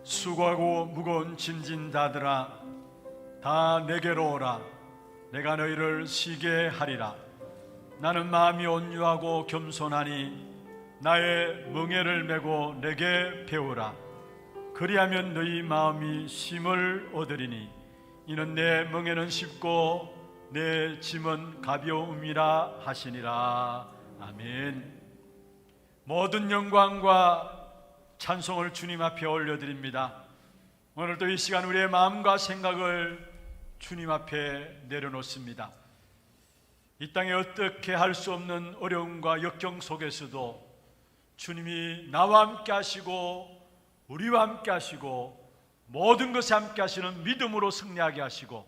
수고하고 무거운 짐진 자들아 다 내게로 오라. 내가 너희를 쉬게 하리라. 나는 마음이 온유하고 겸손하니 나의 멍에를 메고 내게 배우라. 그리하면 너희 마음이 쉼을 얻으리니 이는 내 멍에는 쉽고 내 짐은 가벼움이라 하시니라. 아멘. 모든 영광과 찬송을 주님 앞에 올려드립니다. 오늘도 이 시간 우리의 마음과 생각을 주님 앞에 내려놓습니다. 이 땅에 어떻게 할 수 없는 어려움과 역경 속에서도 주님이 나와 함께 하시고 우리와 함께 하시고 모든 것에 함께 하시는 믿음으로 승리하게 하시고,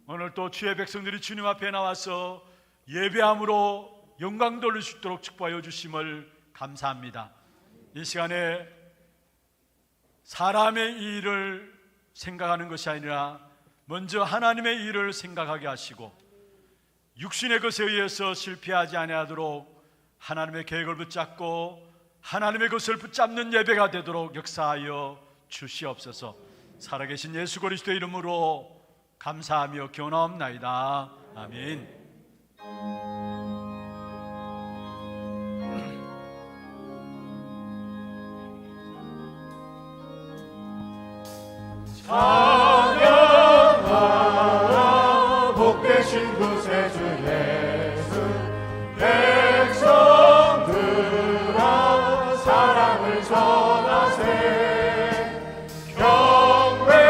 오늘 또 주의 백성들이 주님 앞에 나와서 예배함으로 영광 돌릴 수 있도록 축복하여 주심을 감사합니다. 이 시간에 사람의 일을 생각하는 것이 아니라 먼저 하나님의 일을 생각하게 하시고, 육신의 것에 의해서 실패하지 아니하도록 하나님의 계획을 붙잡고 하나님의 것을 붙잡는 예배가 되도록 역사하여 주시옵소서. 살아계신 예수 그리스도의 이름으로 감사하며 기원하옵나이다. 아멘. 찬양하라 복되신 구세주 예수. 백성들아 사랑을 전하세. 경배하라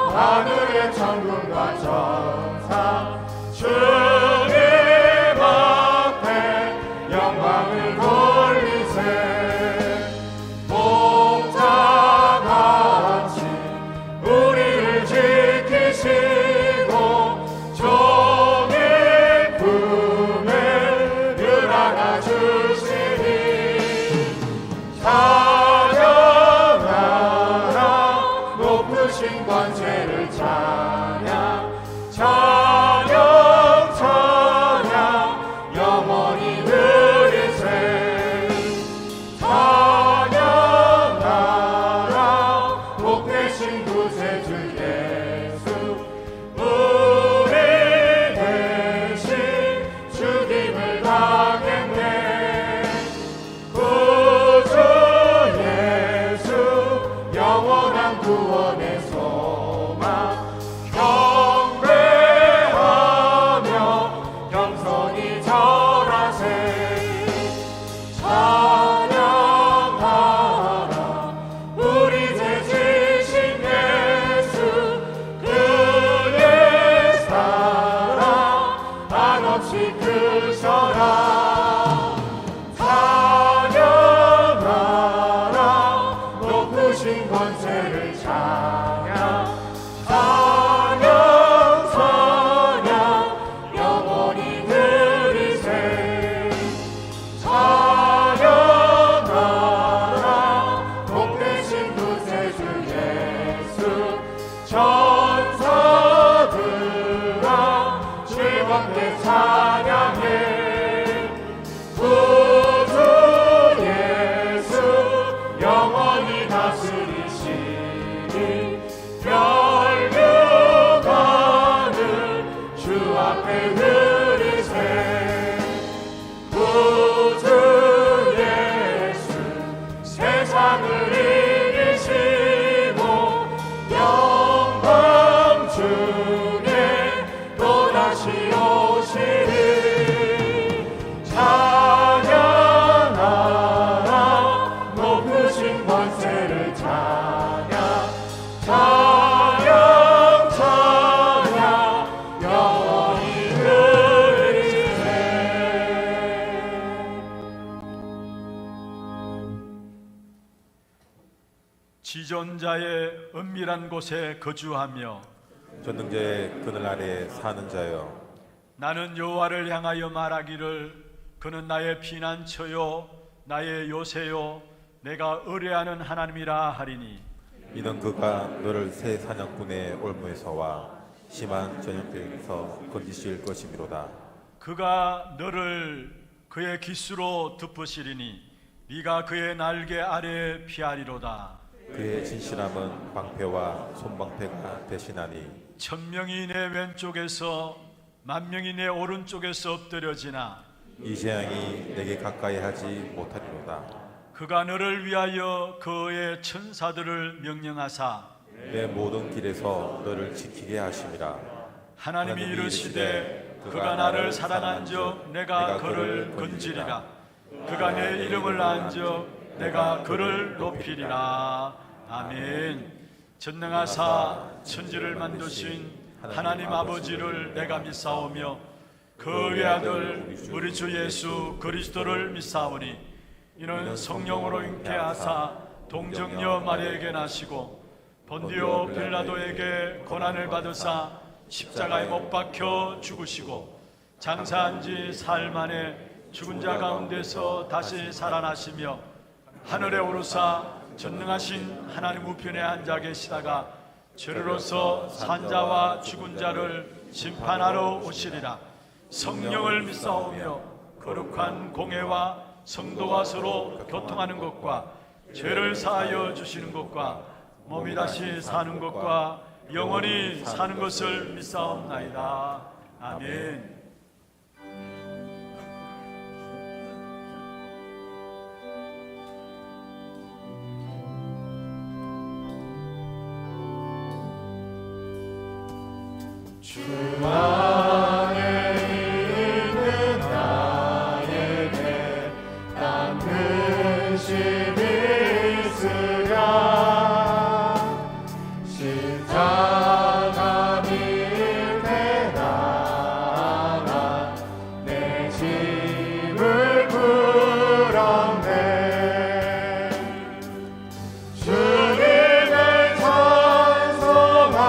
하늘의 천군과 천사. 주님 앞에 영광을 돌리세. 우리를 지키시고 종의 품에 늘 안아주시니. 찬양하라 높으신 권세를 찬양. 찬양 찬양 영원히 누리세. 찬양하라 복되신 구세주 예수. 우리 대신 죽임을 당했네. 구주 예수 영원한 구원의 소망. 경배하며 겸손히 절하세. 찬양하라 우리 죄 지신 예수. 그의 사랑 한없이 크셔라. 찬양하라 높으신 권세를 찬양. 찬양 찬양 영원히 드리세. 찬양하라 복되신 구세주 예수. 천사들아 즐겁게 찬양해. 구주 예수 영원히 다스리시니. 멸류관을 주 앞에 드리세. 구주 예수 세상을 이기시고 영광 중에 또다시 오시리. 찬양하라 높으신 권세를 찬양. 찬양 찬양 영원히 드리세. 지존자의 은밀한 곳에 거주하며 전능자의 그늘 아래 사는 자여. 나는 여호와를 향하여 말하기를 그는 나의 피난처요 나의 요새요 내가 의뢰하는 하나님이라 하리니. 이는 그가 너를 새 사냥꾼의 올무에서와 심한 전염병에서 건지실 것이미로다. 그가 너를 그의 기수로 덮으시리니 네가 그의 날개 아래 피하리로다. 그의 진실함은 방패와 손방패가 대신하니 1000명이 내 왼쪽에서 10,000명이 내 오른쪽에서 엎드려지나 이 재앙이 내게 가까이 하지 못하리로다. 그가 너를 위하여 그의 천사들을 명령하사 내 모든 길에서 너를 지키게 하심이라. 하나님이 이르시되 그가 나를 사랑한즉 내가 그를 건지리라. 그가 내 이름을 안즉 내가 그를 높이리라. 아멘. 전능하사 천지를 만드신 하나님 아버지를 내가 믿사오며 그 외아들 우리 주 예수 그리스도를 믿사오니 이는 성령으로 잉태하사 동정녀 마리아에게 나시고 본디오 빌라도에게 고난을 받으사 십자가에 못 박혀 죽으시고 장사한 지 사흘 만에 죽은 자 가운데서 다시 살아나시며 하늘에 오르사 전능하신 하나님 우편에 앉아 계시다가 죄로서 산자와 죽은 자를 심판하러 오시리라. 성령을 믿사오며 거룩한 공회와 성도와 서로 교통하는 것과 죄를 사하여 주시는 것과 몸이 다시 사는 것과 영원히 사는 것을 믿사옵나이다. 아멘. 주 안에 있는 나에게 남는 힘이 있으랴. 십자가 밑에 나가 내 짐을 풀었네. 주님을 찬송하면서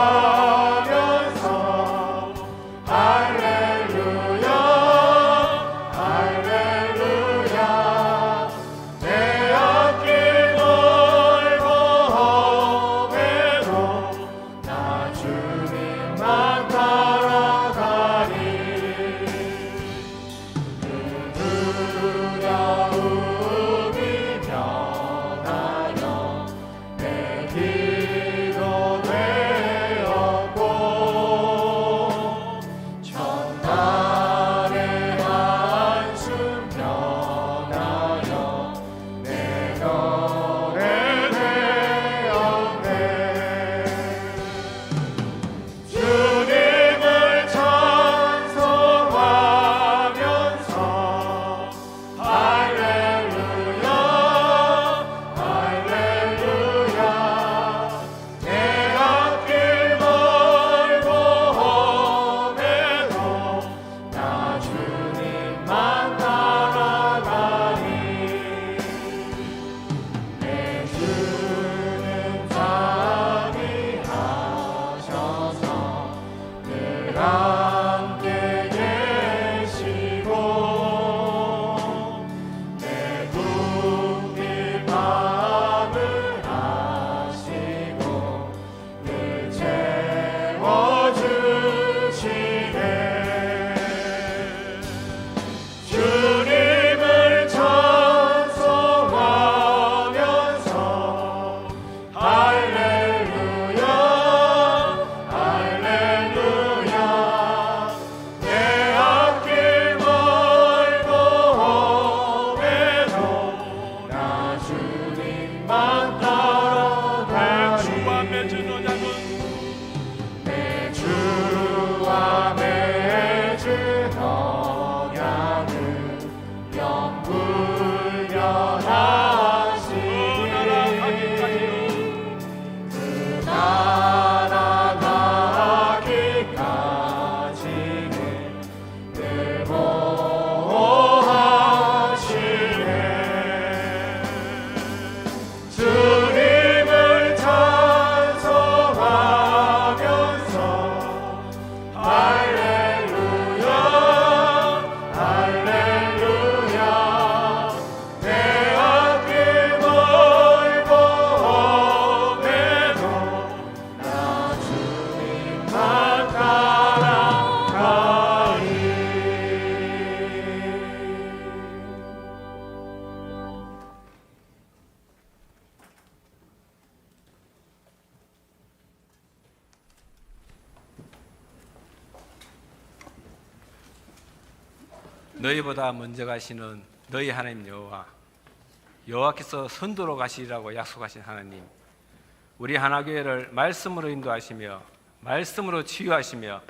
너희보다 먼저 가시는 너희 하나님 여호와께서 선두로 가시리라고 약속하신 하나님, 우리 하나교회를 말씀으로 인도하시며 말씀으로 치유하시며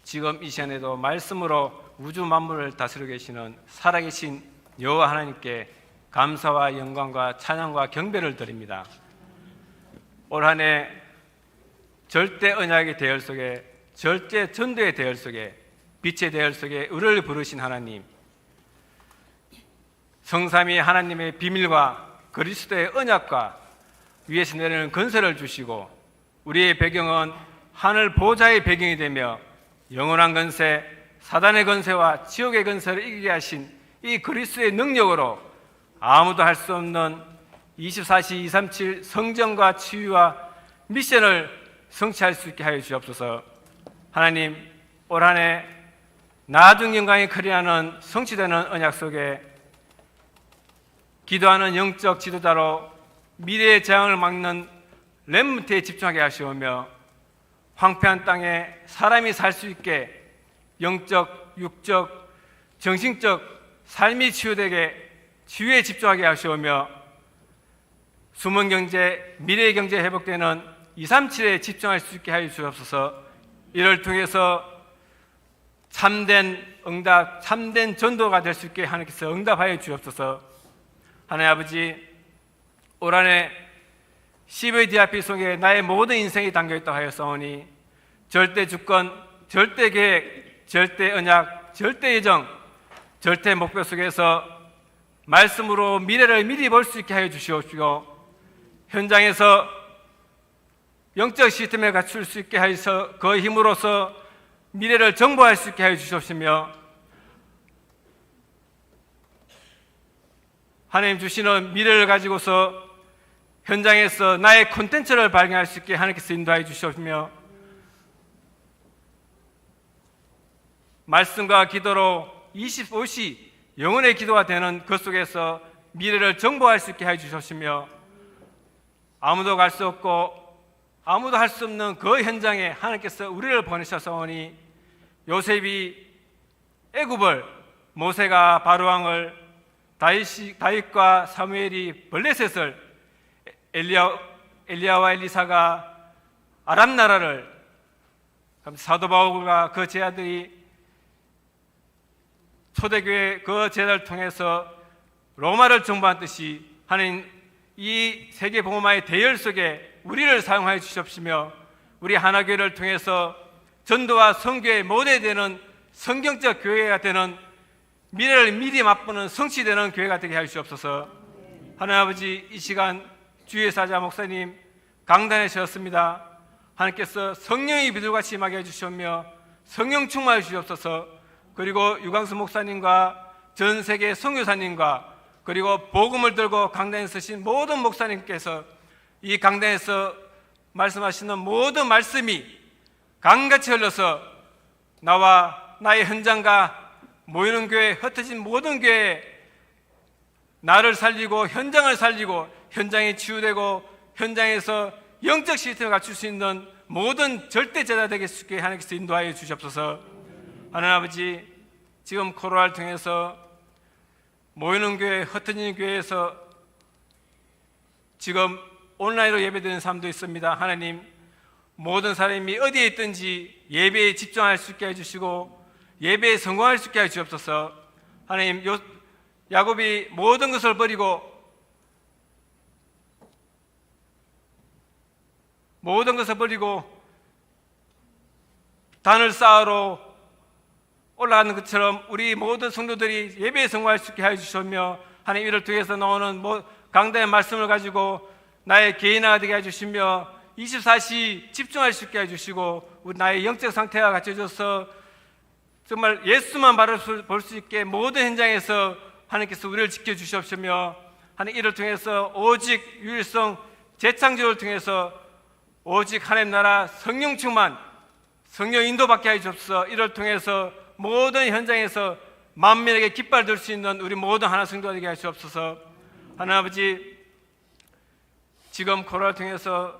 지금 이 시간에도 말씀으로 우주 만물을 다스리고 계시는 살아계신 여호와 하나님께 감사와 영광과 찬양과 경배를 드립니다. 올 한 해 절대 언약의 대열 속에, 절대 전도의 대열 속에, 빛의 대열 속에 우리를 부르신 하나님, 성삼위 하나님의 비밀과 그리스도의 언약과 위에서 내리는 건설을 주시고, 우리의 배경은 하늘 보좌의 배경이 되며 영원한 건세, 사단의 건세와 지옥의 건세를 이기게 하신 이 그리스도의 능력으로 아무도 할 수 없는 24시 237 성전과 치유와 미션을 성취할 수 있게 하여 주옵소서. 하나님, 올 한 해 나중 영광이 커리하는 성취되는 언약 속에 기도하는 영적 지도자로 미래의 재앙을 막는 렘넌트에 집중하게 하시오며, 황폐한 땅에 사람이 살 수 있게 영적, 육적, 정신적 삶이 치유되게 치유에 집중하게 하시오며, 숨은 경제, 미래의 경제 회복되는 237에 집중할 수 있게 하여 주옵소서. 이를 통해서 참된 응답, 참된 전도가 될 수 있게 하나님께서 응답하여 주옵소서. 하나님 아버지, 올 한 해 CVDRP 속에 나의 모든 인생이 담겨있다고 하였사오니, 절대 주권, 절대 계획, 절대 언약, 절대 예정, 절대 목표 속에서 말씀으로 미래를 미리 볼 수 있게 하여 주시옵시고, 현장에서 영적 시스템을 갖출 수 있게 하여서 그 힘으로서 미래를 정보할 수 있게 하여 주시옵시며, 하나님 주시는 미래를 가지고서 현장에서 나의 콘텐츠를 발견할 수 있게 하나님께서 인도하여 주시옵시며, 말씀과 기도로 25시 영혼의 기도가 되는 그 속에서 미래를 정보할 수 있게 하여 주시옵시며, 아무도 갈 수 없고 아무도 할 수 없는 그 현장에 하나님께서 우리를 보내셨사오니, 요셉이 애굽을, 모세가 바로왕을, 다윗과 사무엘이 블레셋을, 엘리야와 엘리사가 아람 나라를, 사도 바울과 그 제자들이 초대교회 그 제자를 통해서 로마를 정복한 뜻이, 하나님 이 세계복음화의 대열 속에 우리를 사용하여 주시옵시며, 우리 하나교회를 통해서 전도와 선교의 모델이 되는 성경적 교회가 되는, 미래를 미리 맛보는 성취되는 교회가 되게 하여 주옵소서. 하나님 아버지, 이 시간 주의 사자 목사님 강단에 서셨습니다. 하나님께서 성령이 비둘같이 임하게 해주시며 성령 충만해 주시옵소서. 그리고 유광수 목사님과 전 세계 선교사님과 그리고 복음을 들고 강단에 서신 모든 목사님께서 이 강단에서 말씀하시는 모든 말씀이 강같이 흘러서 나와 나의 현장과 모이는 교회, 흩어진 모든 교회에 나를 살리고 현장을 살리고 현장이 치유되고 현장에서 영적 시스템을 갖출 수 있는 모든 절대 제자 되게 수 있게 하나님께서 인도하여 주시옵소서. 하나님 아버지, 지금 코로나를 통해서 모이는 교회, 흩어지는 교회에서 지금 온라인으로 예배드리는 사람도 있습니다. 하나님, 모든 사람이 어디에 있든지 예배에 집중할 수 있게 해주시고 예배에 성공할 수 있게 해주옵소서. 하나님, 야곱이 모든 것을 버리고 단을 쌓으러 올라가는 것처럼 우리 모든 성도들이 예배에 성공할 수 있게 해주시며, 하나님 이를 통해서 나오는 강단의 말씀을 가지고 나의 개인화가 되게 해주시며 24시 집중할 수 있게 해주시고 나의 영적 상태가 갖춰져서 정말 예수만 볼 수 있게 모든 현장에서 하나님께서 우리를 지켜주시옵시며, 하나님 이를 통해서 오직 유일성 재창조를 통해서 오직 하나님 나라 성령 충만, 성령 인도받게 해주옵소서. 이를 통해서 모든 현장에서 만민에게 깃발 들 수 있는 우리 모든 하나 성도가 되게 하시옵소서. 하나님 아버지, 지금 코로나를 통해서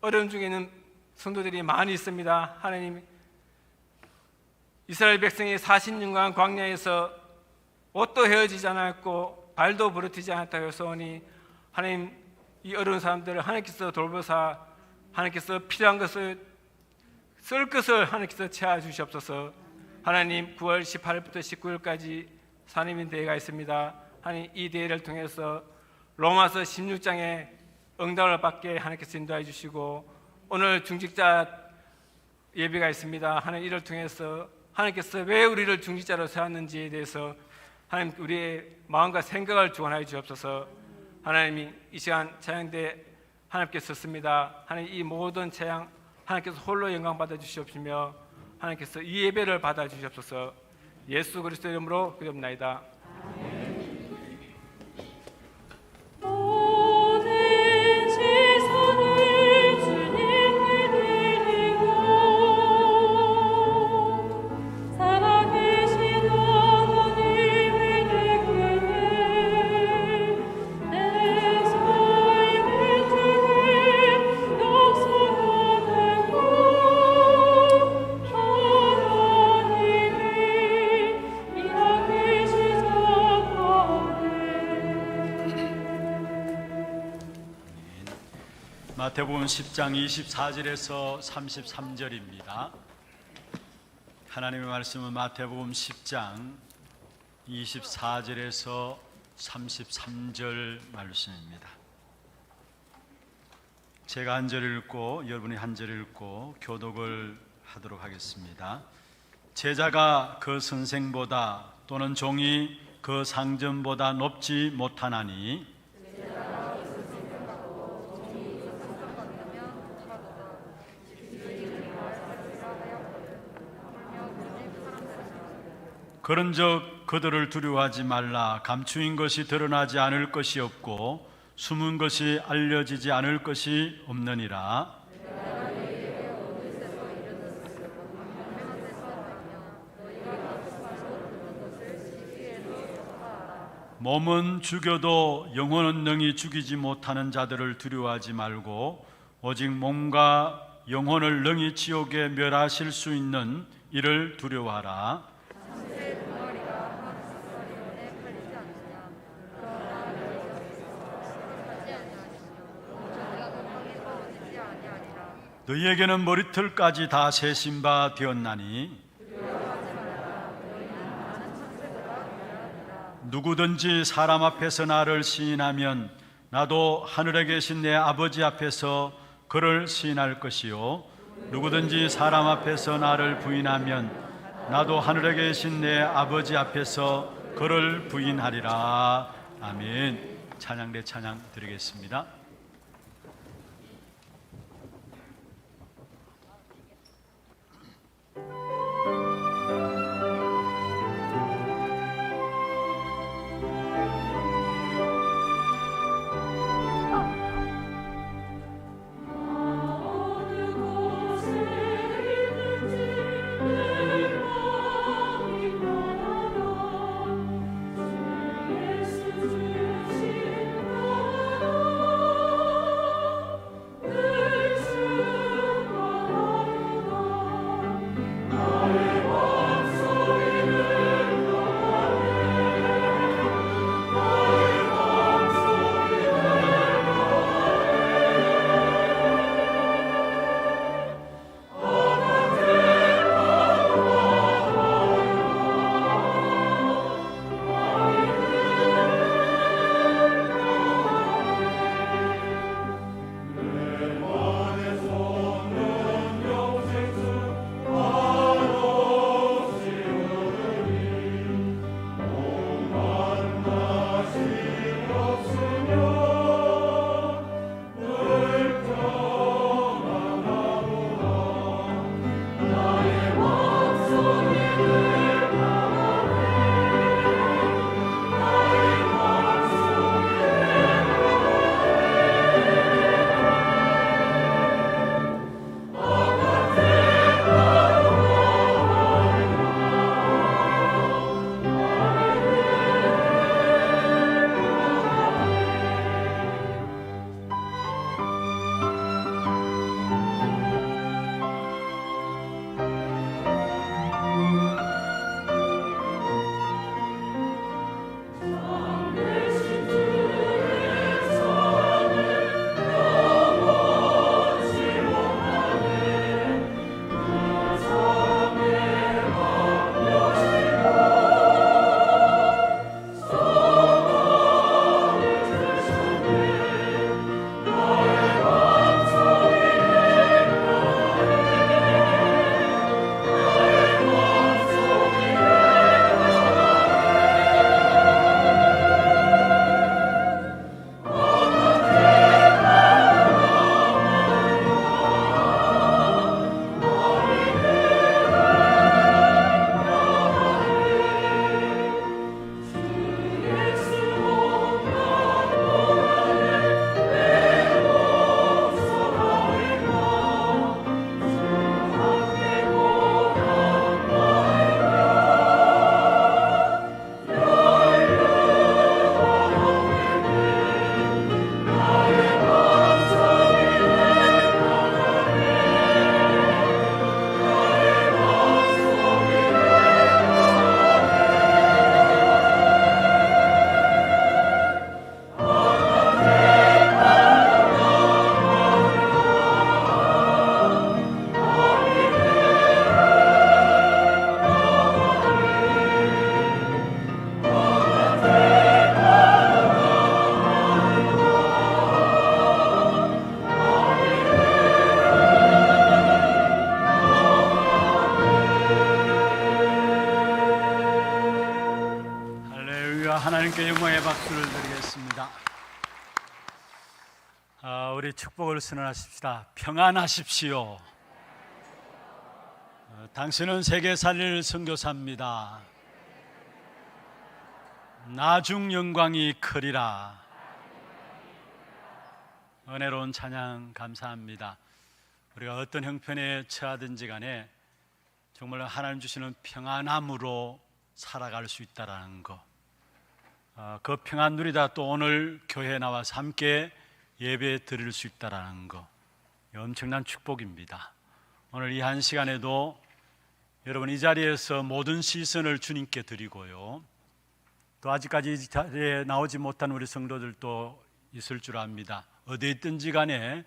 어려움 중에 있는 성도들이 많이 있습니다. 하나님, 이스라엘 백성이 40년간 광야에서 옷도 헤어지지 않았고 발도 부러뜨리지 않았다 하였사오니 하나님, 이 어려운 사람들을 하나님께서 돌보사 하나님께서 필요한 것을 쓸 것을 하나님께서 채워 주시옵소서. 하나님, 9월 18일부터 19일까지 산임인 대회가 있습니다. 하나님, 이 대회를 통해서 로마서 16장에 응답을 받게 하나님께서 인도해 주시고, 오늘 중직자 예배가 있습니다. 하나님, 이를 통해서 하나님께서 왜 우리를 중직자로 세웠는지에 대해서 하나님, 우리의 마음과 생각을 주관하여 주옵소서. 하나님이 이 시간 찬양대 하나님께서 썼습니다. 하나님, 이 모든 찬양 하나님께서 홀로 영광 받아 주시옵시며 하나님께서 이 예배를 받아 주시옵소서. 예수 그리스도의 이름으로 기도합나이다. 마태복음 10장 24절에서 33절입니다. 하나님의 말씀은 마태복음 10장 24절에서 33절 말씀입니다. 제가 한 절 읽고 여러분이 한 절 읽고 교독을 하도록 하겠습니다. 제자가 그 선생보다 또는 종이 그 상전보다 높지 못하나니 그런즉 그들을 두려워하지 말라. 감추인 것이 드러나지 않을 것이 없고 숨은 것이 알려지지 않을 것이 없느니라. 몸은 죽여도 영혼은 능히 죽이지 못하는 자들을 두려워하지 말고 오직 몸과 영혼을 능히 지옥에 멸하실 수 있는 이를 두려워하라. 너희에게는 머리털까지 다 세신 바 되었나니 누구든지 사람 앞에서 나를 시인하면 나도 하늘에 계신 내 아버지 앞에서 그를 시인할 것이요 누구든지 사람 앞에서 나를 부인하면 나도 하늘에 계신 내 아버지 앞에서 그를 부인하리라. 아멘. 찬양대 찬양 드리겠습니다. 기도하겠습니다. 우리 축복을 선언하십시다. 평안하십시오. 당신은 세계 살릴 선교사입니다. 나중 영광이 크리라. 은혜로운 찬양 감사합니다. 우리가 어떤 형편에 처하든지 간에 정말 하나님 주시는 평안함으로 살아갈 수 있다라는 것, 그 평안 누리다 또 오늘 교회에 나와서 함께 예배 드릴 수 있다라는 것, 엄청난 축복입니다. 오늘 이 한 시간에도 여러분 이 자리에서 모든 시선을 주님께 드리고요, 또 아직까지 이 자리에 나오지 못한 우리 성도들도 있을 줄 압니다. 어디에 있든지 간에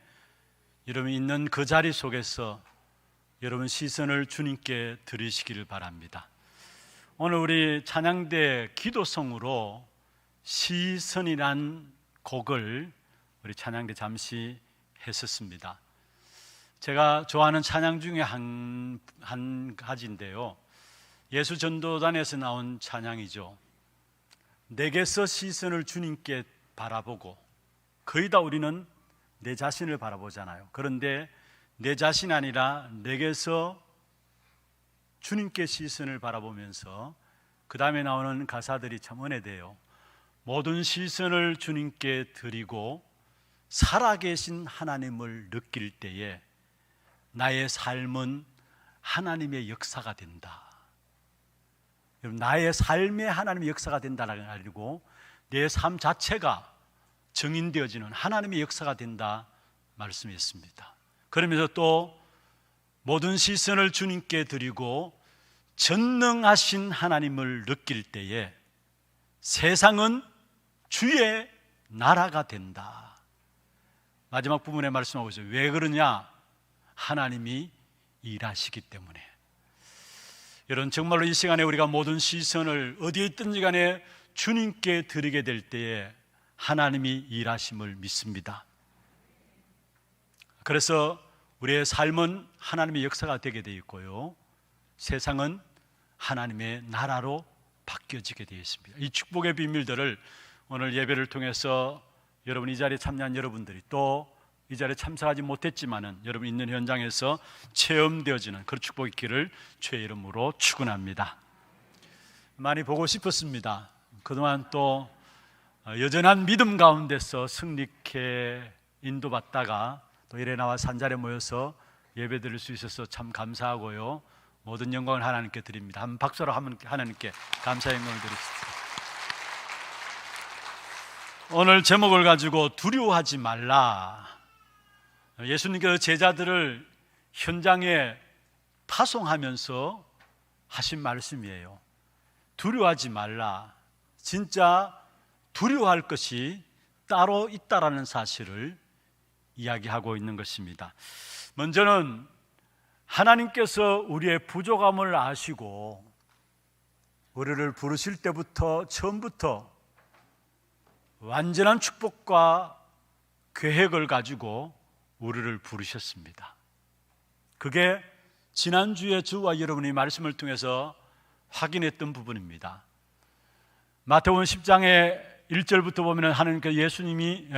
여러분 있는 그 자리 속에서 여러분 시선을 주님께 드리시기를 바랍니다. 오늘 우리 찬양대 기도성으로 시선이란 곡을 우리 찬양대 잠시 했었습니다. 제가 좋아하는 찬양 중에 한 가지인데요, 예수 전도단에서 나온 찬양이죠. 내게서 시선을 주님께 바라보고, 거의 다 우리는 내 자신을 바라보잖아요. 그런데 내 자신이 아니라 내게서 주님께 시선을 바라보면서 그 다음에 나오는 가사들이 참 은혜돼요. 모든 시선을 주님께 드리고 살아계신 하나님을 느낄 때에 나의 삶은 하나님의 역사가 된다. 나의 삶에 하나님의 역사가 된다는 게 아니고 내 삶 자체가 정인되어지는 하나님의 역사가 된다 말씀했습니다. 그러면서 또 모든 시선을 주님께 드리고 전능하신 하나님을 느낄 때에 세상은 주의 나라가 된다. 마지막 부분에 말씀하고 있어요. 왜 그러냐? 하나님이 일하시기 때문에. 여러분, 정말로 이 시간에 우리가 모든 시선을 어디에 있든지 간에 주님께 드리게 될 때에 하나님이 일하심을 믿습니다. 그래서 우리의 삶은 하나님의 역사가 되게 되어 있고요, 세상은 하나님의 나라로 바뀌어지게 되어 있습니다. 이 축복의 비밀들을 오늘 예배를 통해서 여러분 이 자리에 참여한 여러분들이, 또 이 자리에 참석하지 못했지만은 여러분 있는 현장에서 체험되어지는 그런 축복이 있기를 주의 이름으로 축원합니다. 많이 보고 싶었습니다. 그동안 또 여전한 믿음 가운데서 승리케 인도받다가 또 이래 나와 산자리에 모여서 예배 드릴 수 있어서 참 감사하고요, 모든 영광을 하나님께 드립니다. 한번 박수로 하나님께 감사의 영광을 드립시다. 오늘 제목을 가지고 두려워하지 말라. 예수님께서 제자들을 현장에 파송하면서 하신 말씀이에요. 두려워하지 말라. 진짜 두려워할 것이 따로 있다라는 사실을 이야기하고 있는 것입니다. 먼저는 하나님께서 우리의 부족함을 아시고 우리를 부르실 때부터 처음부터 완전한 축복과 계획을 가지고 우리를 부르셨습니다. 그게 지난주에 저와 여러분이 말씀을 통해서 확인했던 부분입니다. 마태복음 10장의 1절부터 보면 하나님께서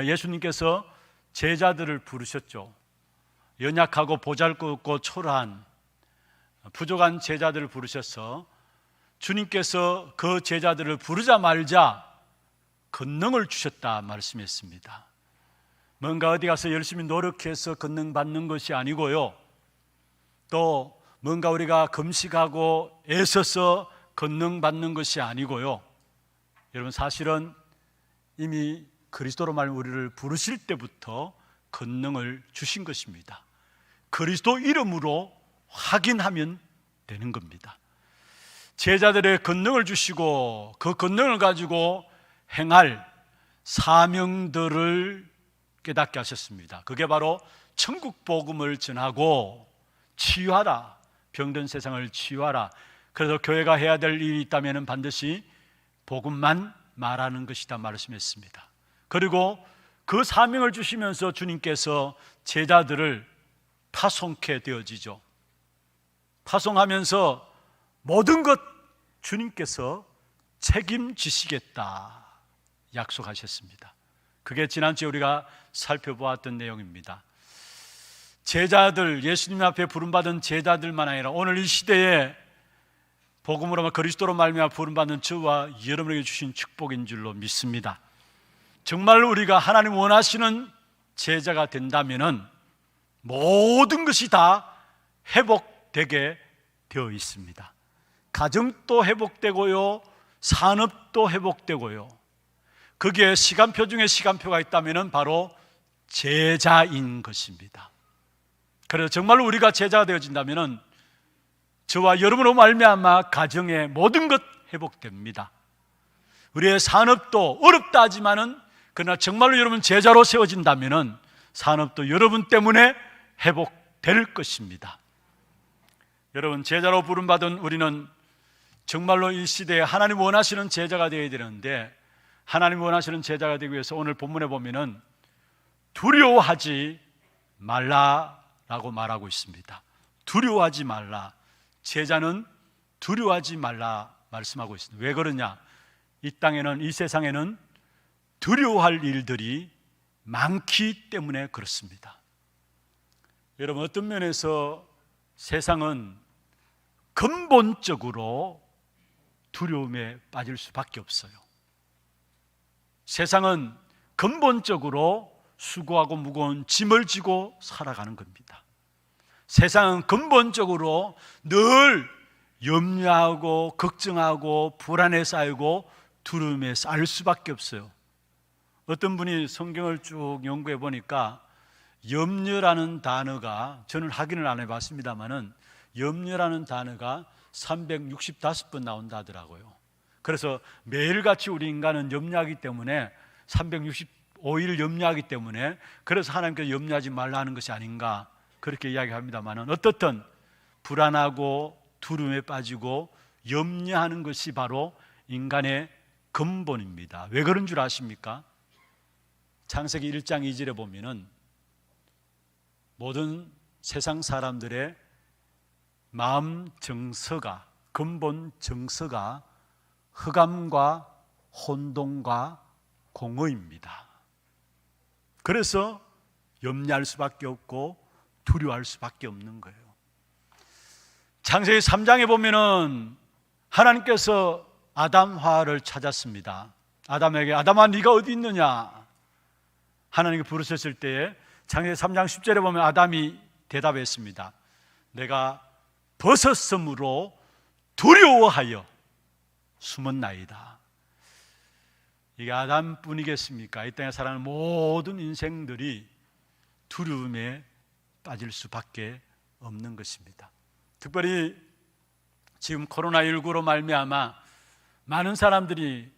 예수님께서 제자들을 부르셨죠. 연약하고 보잘것없고 초라한 부족한 제자들을 부르셔서 주님께서 그 제자들을 부르자 말자 권능을 주셨다 말씀했습니다. 뭔가 어디 가서 열심히 노력해서 권능 받는 것이 아니고요, 또 뭔가 우리가 금식하고 애써서 권능 받는 것이 아니고요, 여러분 사실은 이미 그리스도로 말하면 우리를 부르실 때부터 권능을 주신 것입니다. 그리스도 이름으로 확인하면 되는 겁니다. 제자들의 권능을 주시고 그 권능을 가지고 행할 사명들을 깨닫게 하셨습니다. 그게 바로 천국 복음을 전하고 치유하라, 병든 세상을 치유하라. 그래서 교회가 해야 될 일이 있다면 반드시 복음만 말하는 것이다 말씀했습니다. 그리고 그 사명을 주시면서 주님께서 제자들을 파송케 되어지죠. 파송하면서 모든 것 주님께서 책임지시겠다 약속하셨습니다. 그게 지난주에 우리가 살펴보았던 내용입니다. 제자들, 예수님 앞에 부름받은 제자들만 아니라 오늘 이 시대에 복음으로 그리스도로 말미암아 부름받는 저와 여러분에게 주신 축복인 줄로 믿습니다. 정말 우리가 하나님 원하시는 제자가 된다면 모든 것이 다 회복되게 되어 있습니다. 가정도 회복되고요, 산업도 회복되고요. 거기에 시간표 중에 시간표가 있다면 바로 제자인 것입니다. 그래서 정말로 우리가 제자가 되어진다면 저와 여러분으로 말미암아 가정의 모든 것 회복됩니다. 우리의 산업도 어렵다 하지만은 그러나 정말로 여러분 제자로 세워진다면 산업도 여러분 때문에 회복될 것입니다. 여러분, 제자로 부름받은 우리는 정말로 이 시대에 하나님 원하시는 제자가 되어야 되는데, 하나님 원하시는 제자가 되기 위해서 오늘 본문에 보면은 두려워하지 말라라고 말하고 있습니다. 두려워하지 말라. 제자는 두려워하지 말라 말씀하고 있습니다. 왜 그러냐? 이 땅에는, 이 세상에는 두려워할 일들이 많기 때문에 그렇습니다. 여러분, 어떤 면에서 세상은 근본적으로 두려움에 빠질 수밖에 없어요. 세상은 근본적으로 수고하고 무거운 짐을 지고 살아가는 겁니다. 세상은 근본적으로 늘 염려하고 걱정하고 불안에 쌓이고 두려움에 쌓일 수밖에 없어요. 어떤 분이 성경을 쭉 연구해 보니까 염려라는 단어가, 저는 확인을 안 해봤습니다만은 염려라는 단어가 365번 나온다 하더라고요. 그래서 매일같이 우리 인간은 염려하기 때문에 365일 염려하기 때문에 그래서 하나님께서 염려하지 말라 하는 것이 아닌가 그렇게 이야기합니다만은, 어떻든 불안하고 두려움에 빠지고 염려하는 것이 바로 인간의 근본입니다. 왜 그런 줄 아십니까? 창세기 1장 2절에 보면은 모든 세상 사람들의 마음 정서가, 근본 정서가 흑암과 혼돈과 공허입니다. 그래서 염려할 수밖에 없고 두려워할 수밖에 없는 거예요. 창세기 3장에 보면은 하나님께서 아담화를 찾았습니다. 아담에게, 아담아 네가 어디 있느냐? 하나님께 부르셨을 때에 창세기 3장 10절에 보면 아담이 대답했습니다. 내가 벗었으므로 두려워하여 숨었나이다. 이게 아담뿐이겠습니까? 이 땅에 살아가는 모든 인생들이 두려움에 빠질 수밖에 없는 것입니다. 특별히 지금 코로나19로 말미암아 많은 사람들이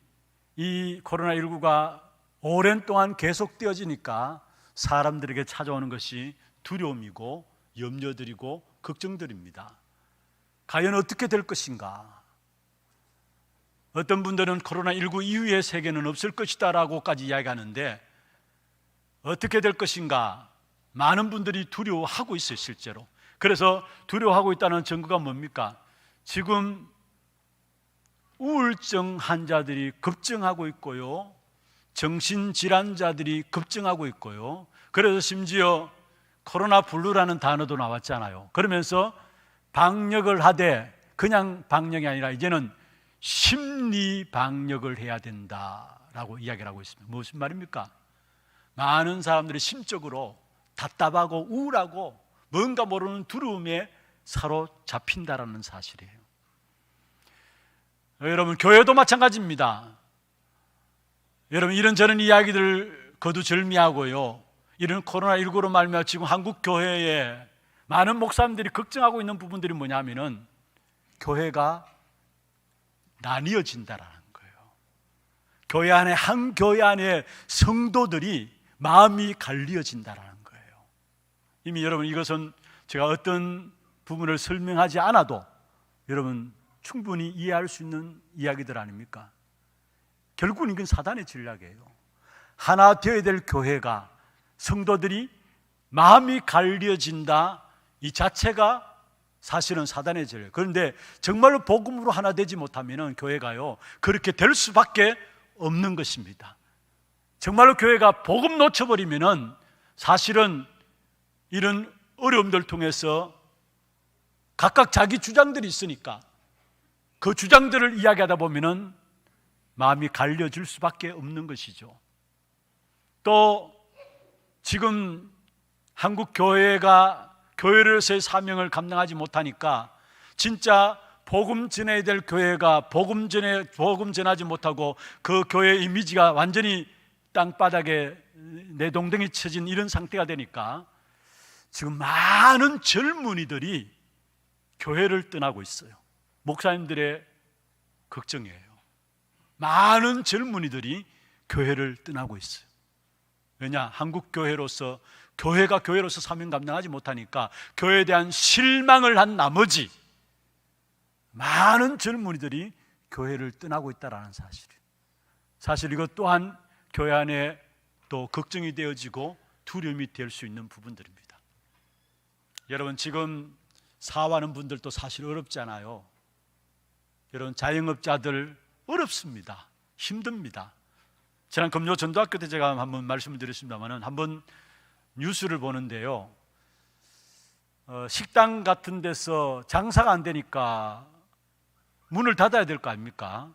이 코로나19가 오랜 동안 계속되어지니까 사람들에게 찾아오는 것이 두려움이고 염려들이고 걱정들입니다. 과연 어떻게 될 것인가? 어떤 분들은 코로나19 이후의 세계는 없을 것이다 라고까지 이야기하는데, 어떻게 될 것인가? 많은 분들이 두려워하고 있어요, 실제로. 그래서 두려워하고 있다는 증거가 뭡니까? 지금 우울증 환자들이 급증하고 있고요, 정신질환자들이 급증하고 있고요, 그래서 심지어 코로나 블루라는 단어도 나왔잖아요. 그러면서 방역을 하되 그냥 방역이 아니라 이제는 심리 방역을 해야 된다라고 이야기를 하고 있습니다. 무슨 말입니까? 많은 사람들이 심적으로 답답하고 우울하고 뭔가 모르는 두려움에 사로잡힌다라는 사실이에요. 여러분, 교회도 마찬가지입니다. 여러분, 이런저런 이야기들 거두절미하고요, 이런 코로나19로 말미암아 지금 한국 교회에 많은 목사님들이 걱정하고 있는 부분들이 뭐냐면은 교회가 나뉘어진다라는 거예요. 교회 안에, 한 교회 안에 성도들이 마음이 갈리어진다라는 거예요. 이미 여러분, 이것은 제가 어떤 부분을 설명하지 않아도 여러분 충분히 이해할 수 있는 이야기들 아닙니까? 결국은 이건 사단의 전략이에요. 하나 되어야 될 교회가, 성도들이 마음이 갈려진다, 이 자체가 사실은 사단의 전략이에요. 그런데 정말로 복음으로 하나 되지 못하면 교회가요 그렇게 될 수밖에 없는 것입니다. 정말로 교회가 복음 놓쳐버리면은 사실은 이런 어려움들 통해서 각각 자기 주장들이 있으니까 그 주장들을 이야기하다 보면은 마음이 갈려질 수밖에 없는 것이죠. 또 지금 한국 교회가 교회로서의 사명을 감당하지 못하니까 진짜 복음 전해야 될 교회가 복음 전하지 못하고 그 교회의 이미지가 완전히 땅바닥에 내동댕이 쳐진 이런 상태가 되니까 지금 많은 젊은이들이 교회를 떠나고 있어요. 목사님들의 걱정이에요. 많은 젊은이들이 교회를 떠나고 있어요. 왜냐? 한국 교회로서 교회가 교회로서 사명 감당하지 못하니까 교회에 대한 실망을 한 나머지 많은 젊은이들이 교회를 떠나고 있다는 사실이에요. 사실 이것 또한 교회 안에 또 걱정이 되어지고 두려움이 될 수 있는 부분들입니다. 여러분, 지금 사업하는 분들도 사실 어렵잖아요. 여러분, 자영업자들 어렵습니다. 힘듭니다. 지난 금요 전도학교 때 제가 한번 말씀을 드렸습니다만 한번 뉴스를 보는데요, 식당 같은 데서 장사가 안 되니까 문을 닫아야 될 거 아닙니까?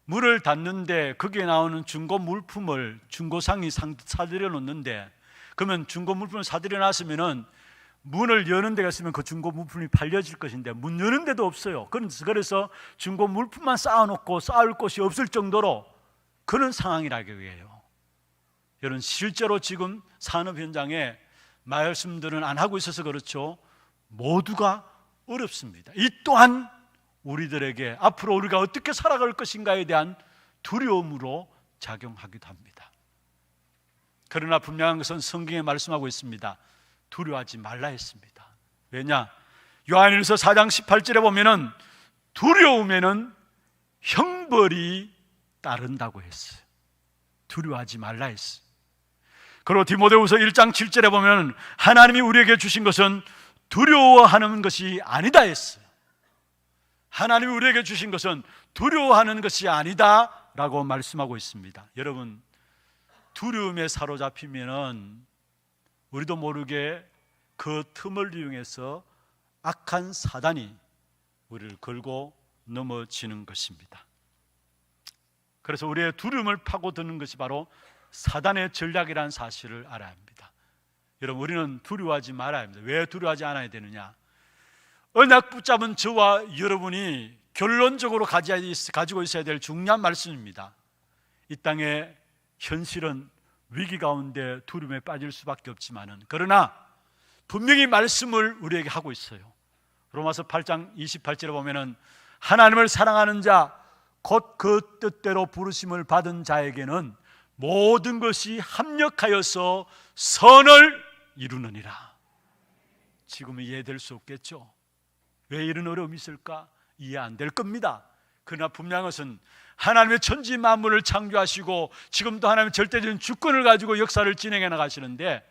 문을 닫는데 거기에 나오는 중고 물품을 중고상이 사들여 놓는데, 그러면 중고 물품을 사들여 놨으면은 문을 여는 데가 있으면 그 중고 물품이 팔려질 것인데 문 여는 데도 없어요. 그래서 중고 물품만 쌓아놓고 쌓을 곳이 없을 정도로 그런 상황이라고 해요. 여러분, 실제로 지금 산업 현장에 말씀들은 안 하고 있어서 그렇죠, 모두가 어렵습니다. 이 또한 우리들에게 앞으로 우리가 어떻게 살아갈 것인가에 대한 두려움으로 작용하기도 합니다. 그러나 분명한 것은 성경에 말씀하고 있습니다. 두려워하지 말라 했습니다. 왜냐? 요한일서 4장 18절에 보면은 두려움에는 형벌이 따른다고 했어요. 두려워하지 말라 했어요. 그리고 디모데후서 1장 7절에 보면 하나님이 우리에게 주신 것은 두려워하는 것이 아니다 했어요. 하나님이 우리에게 주신 것은 두려워하는 것이 아니다 라고 말씀하고 있습니다. 여러분, 두려움에 사로잡히면은 우리도 모르게 그 틈을 이용해서 악한 사단이 우리를 걸고 넘어지는 것입니다. 그래서 우리의 두려움을 파고드는 것이 바로 사단의 전략이라는 사실을 알아야 합니다. 여러분, 우리는 두려워하지 말아야 합니다. 왜 두려워하지 않아야 되느냐? 언약 붙잡은 저와 여러분이 결론적으로 가지고 있어야 될 중요한 말씀입니다. 이 땅의 현실은 위기 가운데 두려움에 빠질 수밖에 없지만은, 그러나 분명히 말씀을 우리에게 하고 있어요. 로마서 8장 28절에 보면은 하나님을 사랑하는 자 곧 그 뜻대로 부르심을 받은 자에게는 모든 것이 합력하여서 선을 이루느니라. 지금은 이해될 수 없겠죠. 왜 이런 어려움이 있을까? 이해 안 될 겁니다. 그러나 분명한 것은 하나님의 천지 만물을 창조하시고 지금도 하나님의 절대적인 주권을 가지고 역사를 진행해 나가시는데,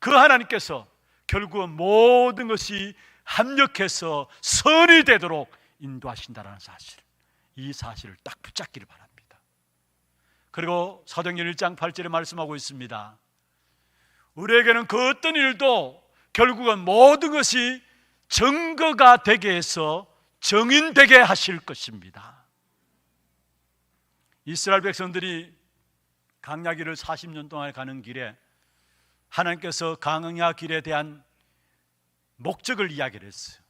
그 하나님께서 결국은 모든 것이 합력해서 선이 되도록 인도하신다는 사실, 이 사실을 딱 붙잡기를 바랍니다. 그리고 사도행전 1장 8절에 말씀하고 있습니다. 우리에게는 그 어떤 일도 결국은 모든 것이 증거가 되게 해서 정인되게 하실 것입니다. 이스라엘 백성들이 광야길을 40년 동안 가는 길에 하나님께서 광야 길에 대한 목적을 이야기를 했어요.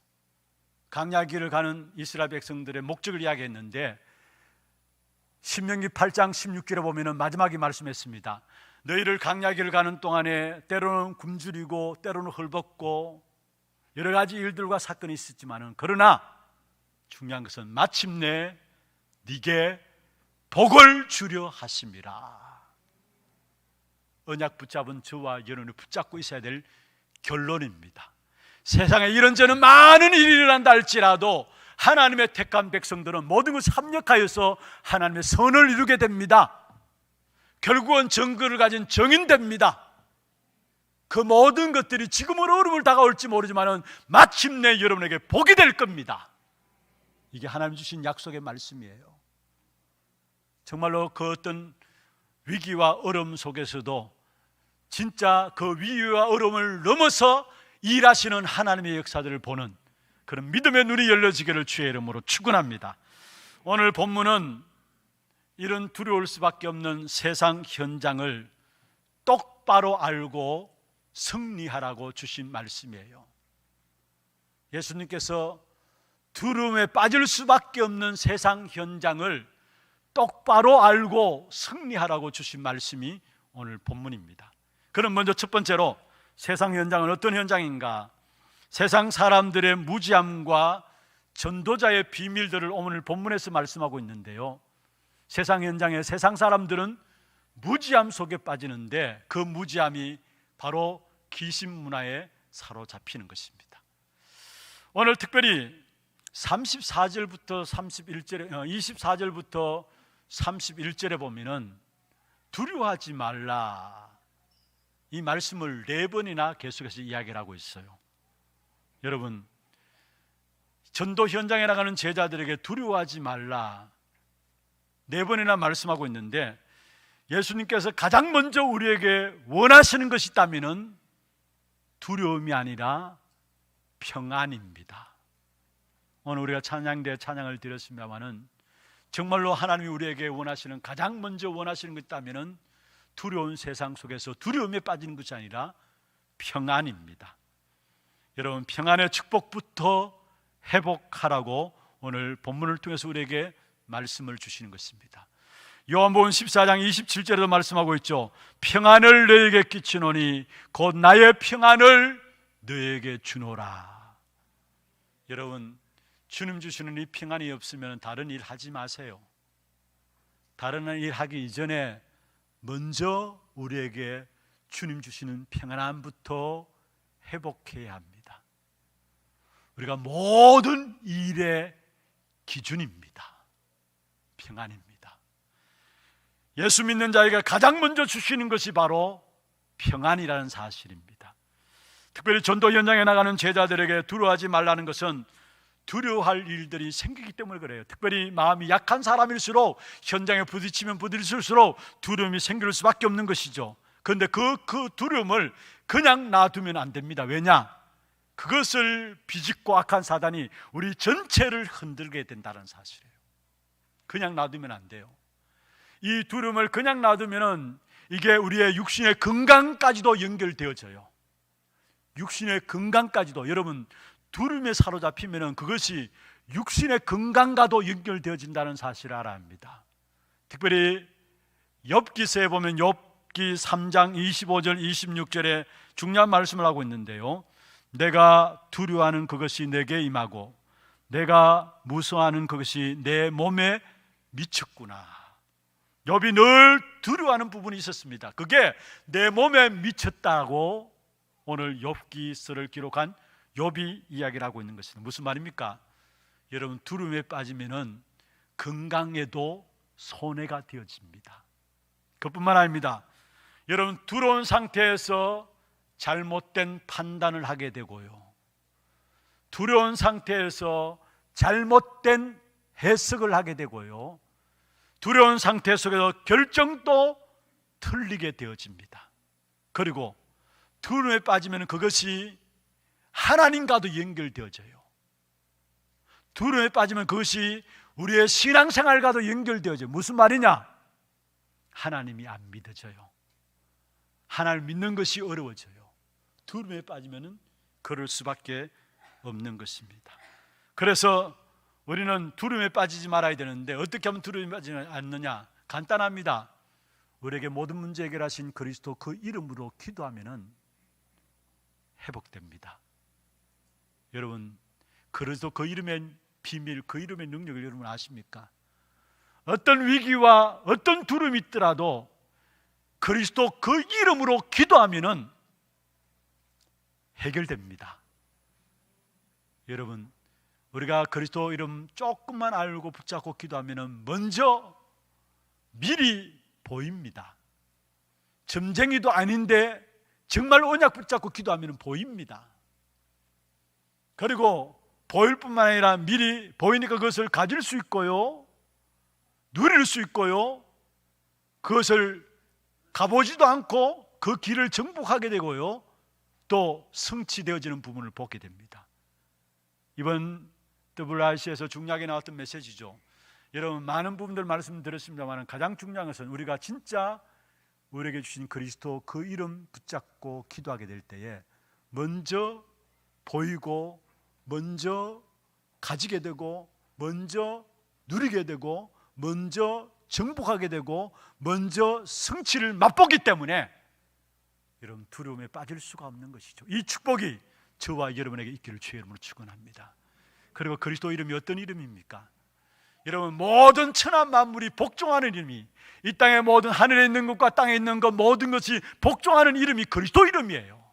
광야길을 가는 이스라엘 백성들의 목적을 이야기했는데, 신명기 8장 16절에 보면 마지막에 말씀했습니다. 너희를 광야길을 가는 동안에 때로는 굶주리고 때로는 헐벗고 여러 가지 일들과 사건이 있었지만은, 그러나 중요한 것은 마침내 네게 복을 주려 하심이라. 언약 붙잡은 저와 여러분이 붙잡고 있어야 될 결론입니다. 세상에 이런저런 많은 일이 일어난다 할지라도 하나님의 택한 백성들은 모든 것을 합력하여서 하나님의 선을 이루게 됩니다. 결국은 정글을 가진 정인됩니다. 그 모든 것들이 지금은 어려움을 다가올지 모르지만 마침내 여러분에게 복이 될 겁니다. 이게 하나님 주신 약속의 말씀이에요. 정말로 그 어떤 위기와 어려움 속에서도 진짜 그 위기와 어려움을 넘어서 일하시는 하나님의 역사들을 보는 그런 믿음의 눈이 열려지기를 주의 이름으로 축원합니다. 오늘 본문은 이런 두려울 수밖에 없는 세상 현장을 똑바로 알고 승리하라고 주신 말씀이에요. 예수님께서 두려움에 빠질 수밖에 없는 세상 현장을 똑바로 알고 승리하라고 주신 말씀이 오늘 본문입니다. 그럼 먼저 첫 번째로 세상 현장은 어떤 현장인가? 세상 사람들의 무지함과 전도자의 비밀들을 오늘 본문에서 말씀하고 있는데요, 세상 현장에 세상 사람들은 무지함 속에 빠지는데 그 무지함이 바로 귀신 문화에 사로잡히는 것입니다. 오늘 특별히 34절부터 31절에 24절부터 31절에 보면은 두려워하지 말라, 이 말씀을 4번이나 계속해서 이야기를 하고 있어요. 여러분, 전도 현장에 나가는 제자들에게 두려워하지 말라 4번이나 말씀하고 있는데, 예수님께서 가장 먼저 우리에게 원하시는 것이 있다면 두려움이 아니라 평안입니다. 오늘 우리가 찬양대 찬양을 드렸습니다마는 정말로 하나님이 우리에게 원하시는, 가장 먼저 원하시는 것 있다면 두려운 세상 속에서 두려움에 빠지는 것이 아니라 평안입니다. 여러분, 평안의 축복부터 회복하라고 오늘 본문을 통해서 우리에게 말씀을 주시는 것입니다. 요한복음 14장 27절에도 말씀하고 있죠. 평안을 너에게 끼치노니 곧 나의 평안을 너에게 주노라. 여러분, 주님 주시는 이 평안이 없으면 다른 일 하지 마세요. 다른 일 하기 이전에 먼저 우리에게 주님 주시는 평안함부터 회복해야 합니다. 우리가 모든 일의 기준입니다. 평안입니다. 예수 믿는 자에게 가장 먼저 주시는 것이 바로 평안이라는 사실입니다. 특별히 전도 현장에 나가는 제자들에게 두려워하지 말라는 것은 두려워할 일들이 생기기 때문에 그래요. 특별히 마음이 약한 사람일수록 현장에 부딪히면 부딪힐수록 두려움이 생길 수밖에 없는 것이죠. 그런데 그 두려움을 그냥 놔두면 안 됩니다. 왜냐? 그것을 비집고 악한 사단이 우리 전체를 흔들게 된다는 사실이에요. 그냥 놔두면 안 돼요. 이 두려움을 그냥 놔두면 이게 우리의 육신의 건강까지도 연결되어져요. 육신의 건강까지도. 여러분, 두려움에 사로잡히면 그것이 육신의 건강과도 연결되어진다는 사실을 알아야 합니다. 특별히 욥기서에 보면 욥기 3장 25절 26절에 중요한 말씀을 하고 있는데요, 내가 두려워하는 그것이 내게 임하고 내가 무서워하는 그것이 내 몸에 미쳤구나. 욥이 늘 두려워하는 부분이 있었습니다. 그게 내 몸에 미쳤다고 오늘 욥기서를 기록한 욥이 이야기를 하고 있는 것입니다. 무슨 말입니까? 여러분, 두려움에 빠지면은 건강에도 손해가 되어집니다. 그뿐만 아닙니다. 여러분, 두려운 상태에서 잘못된 판단을 하게 되고요, 두려운 상태에서 잘못된 해석을 하게 되고요, 두려운 상태 속에서 결정도 틀리게 되어집니다. 그리고 두려움에 빠지면 그것이 하나님과도 연결되어져요. 두려움에 빠지면 그것이 우리의 신앙생활과도 연결되어져요. 무슨 말이냐? 하나님이 안 믿어져요. 하나님을 믿는 것이 어려워져요. 두려움에 빠지면 그럴 수밖에 없는 것입니다. 그래서 우리는 두려움에 빠지지 말아야 되는데 어떻게 하면 두려움에 빠지지 않느냐? 간단합니다. 우리에게 모든 문제 해결하신 그리스도 그 이름으로 기도하면 회복됩니다. 여러분, 그래서 그 이름의 비밀, 그 이름의 능력을 여러분 아십니까? 어떤 위기와 어떤 두려움이 있더라도 그리스도 그 이름으로 기도하면 해결됩니다. 여러분, 우리가 그리스도 이름 조금만 알고 붙잡고 기도하면 먼저 미리 보입니다. 점쟁이도 아닌데 정말 언약 붙잡고 기도하면 보입니다. 그리고 보일 뿐만 아니라 미리 보이니까 그것을 가질 수 있고요, 누릴 수 있고요, 그것을 가보지도 않고 그 길을 정복하게 되고요, 또 성취되어지는 부분을 보게 됩니다. 이번 WRC에서 중요하게 나왔던 메시지죠. 여러분, 많은 부분들 말씀드렸습니다만 가장 중요한 것은 우리가 진짜 우리에게 주신 그리스도 그 이름 붙잡고 기도하게 될 때에 먼저 보이고, 먼저 가지게 되고, 먼저 누리게 되고, 먼저 정복하게 되고, 먼저 성취를 맛보기 때문에 여러분, 두려움에 빠질 수가 없는 것이죠. 이 축복이 저와 여러분에게 있기를 주의 이름으로 축원합니다. 그리고 그리스도 이름이 어떤 이름입니까? 여러분, 모든 천하 만물이 복종하는 이름이, 이 땅의 모든 하늘에 있는 것과 땅에 있는 것 모든 것이 복종하는 이름이 그리스도 이름이에요.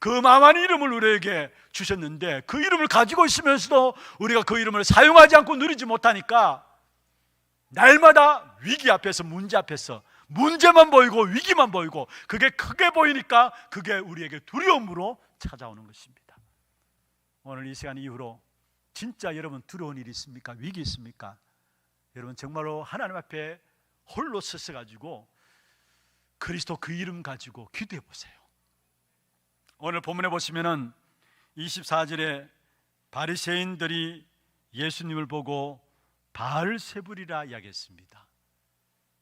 그 만한 이름을 우리에게 주셨는데, 그 이름을 가지고 있으면서도 우리가 그 이름을 사용하지 않고 누리지 못하니까 날마다 위기 앞에서, 문제 앞에서 문제만 보이고 위기만 보이고, 그게 크게 보이니까 그게 우리에게 두려움으로 찾아오는 것입니다. 오늘 이 시간 이후로 진짜 여러분 두려운 일이 있습니까? 위기 있습니까? 여러분 정말로 하나님 앞에 홀로 서서 가지고 그리스도 그 이름 가지고 기도해 보세요. 오늘 본문에 보시면은 24절에 바리새인들이 예수님을 보고 바알세불이라 이야기했습니다.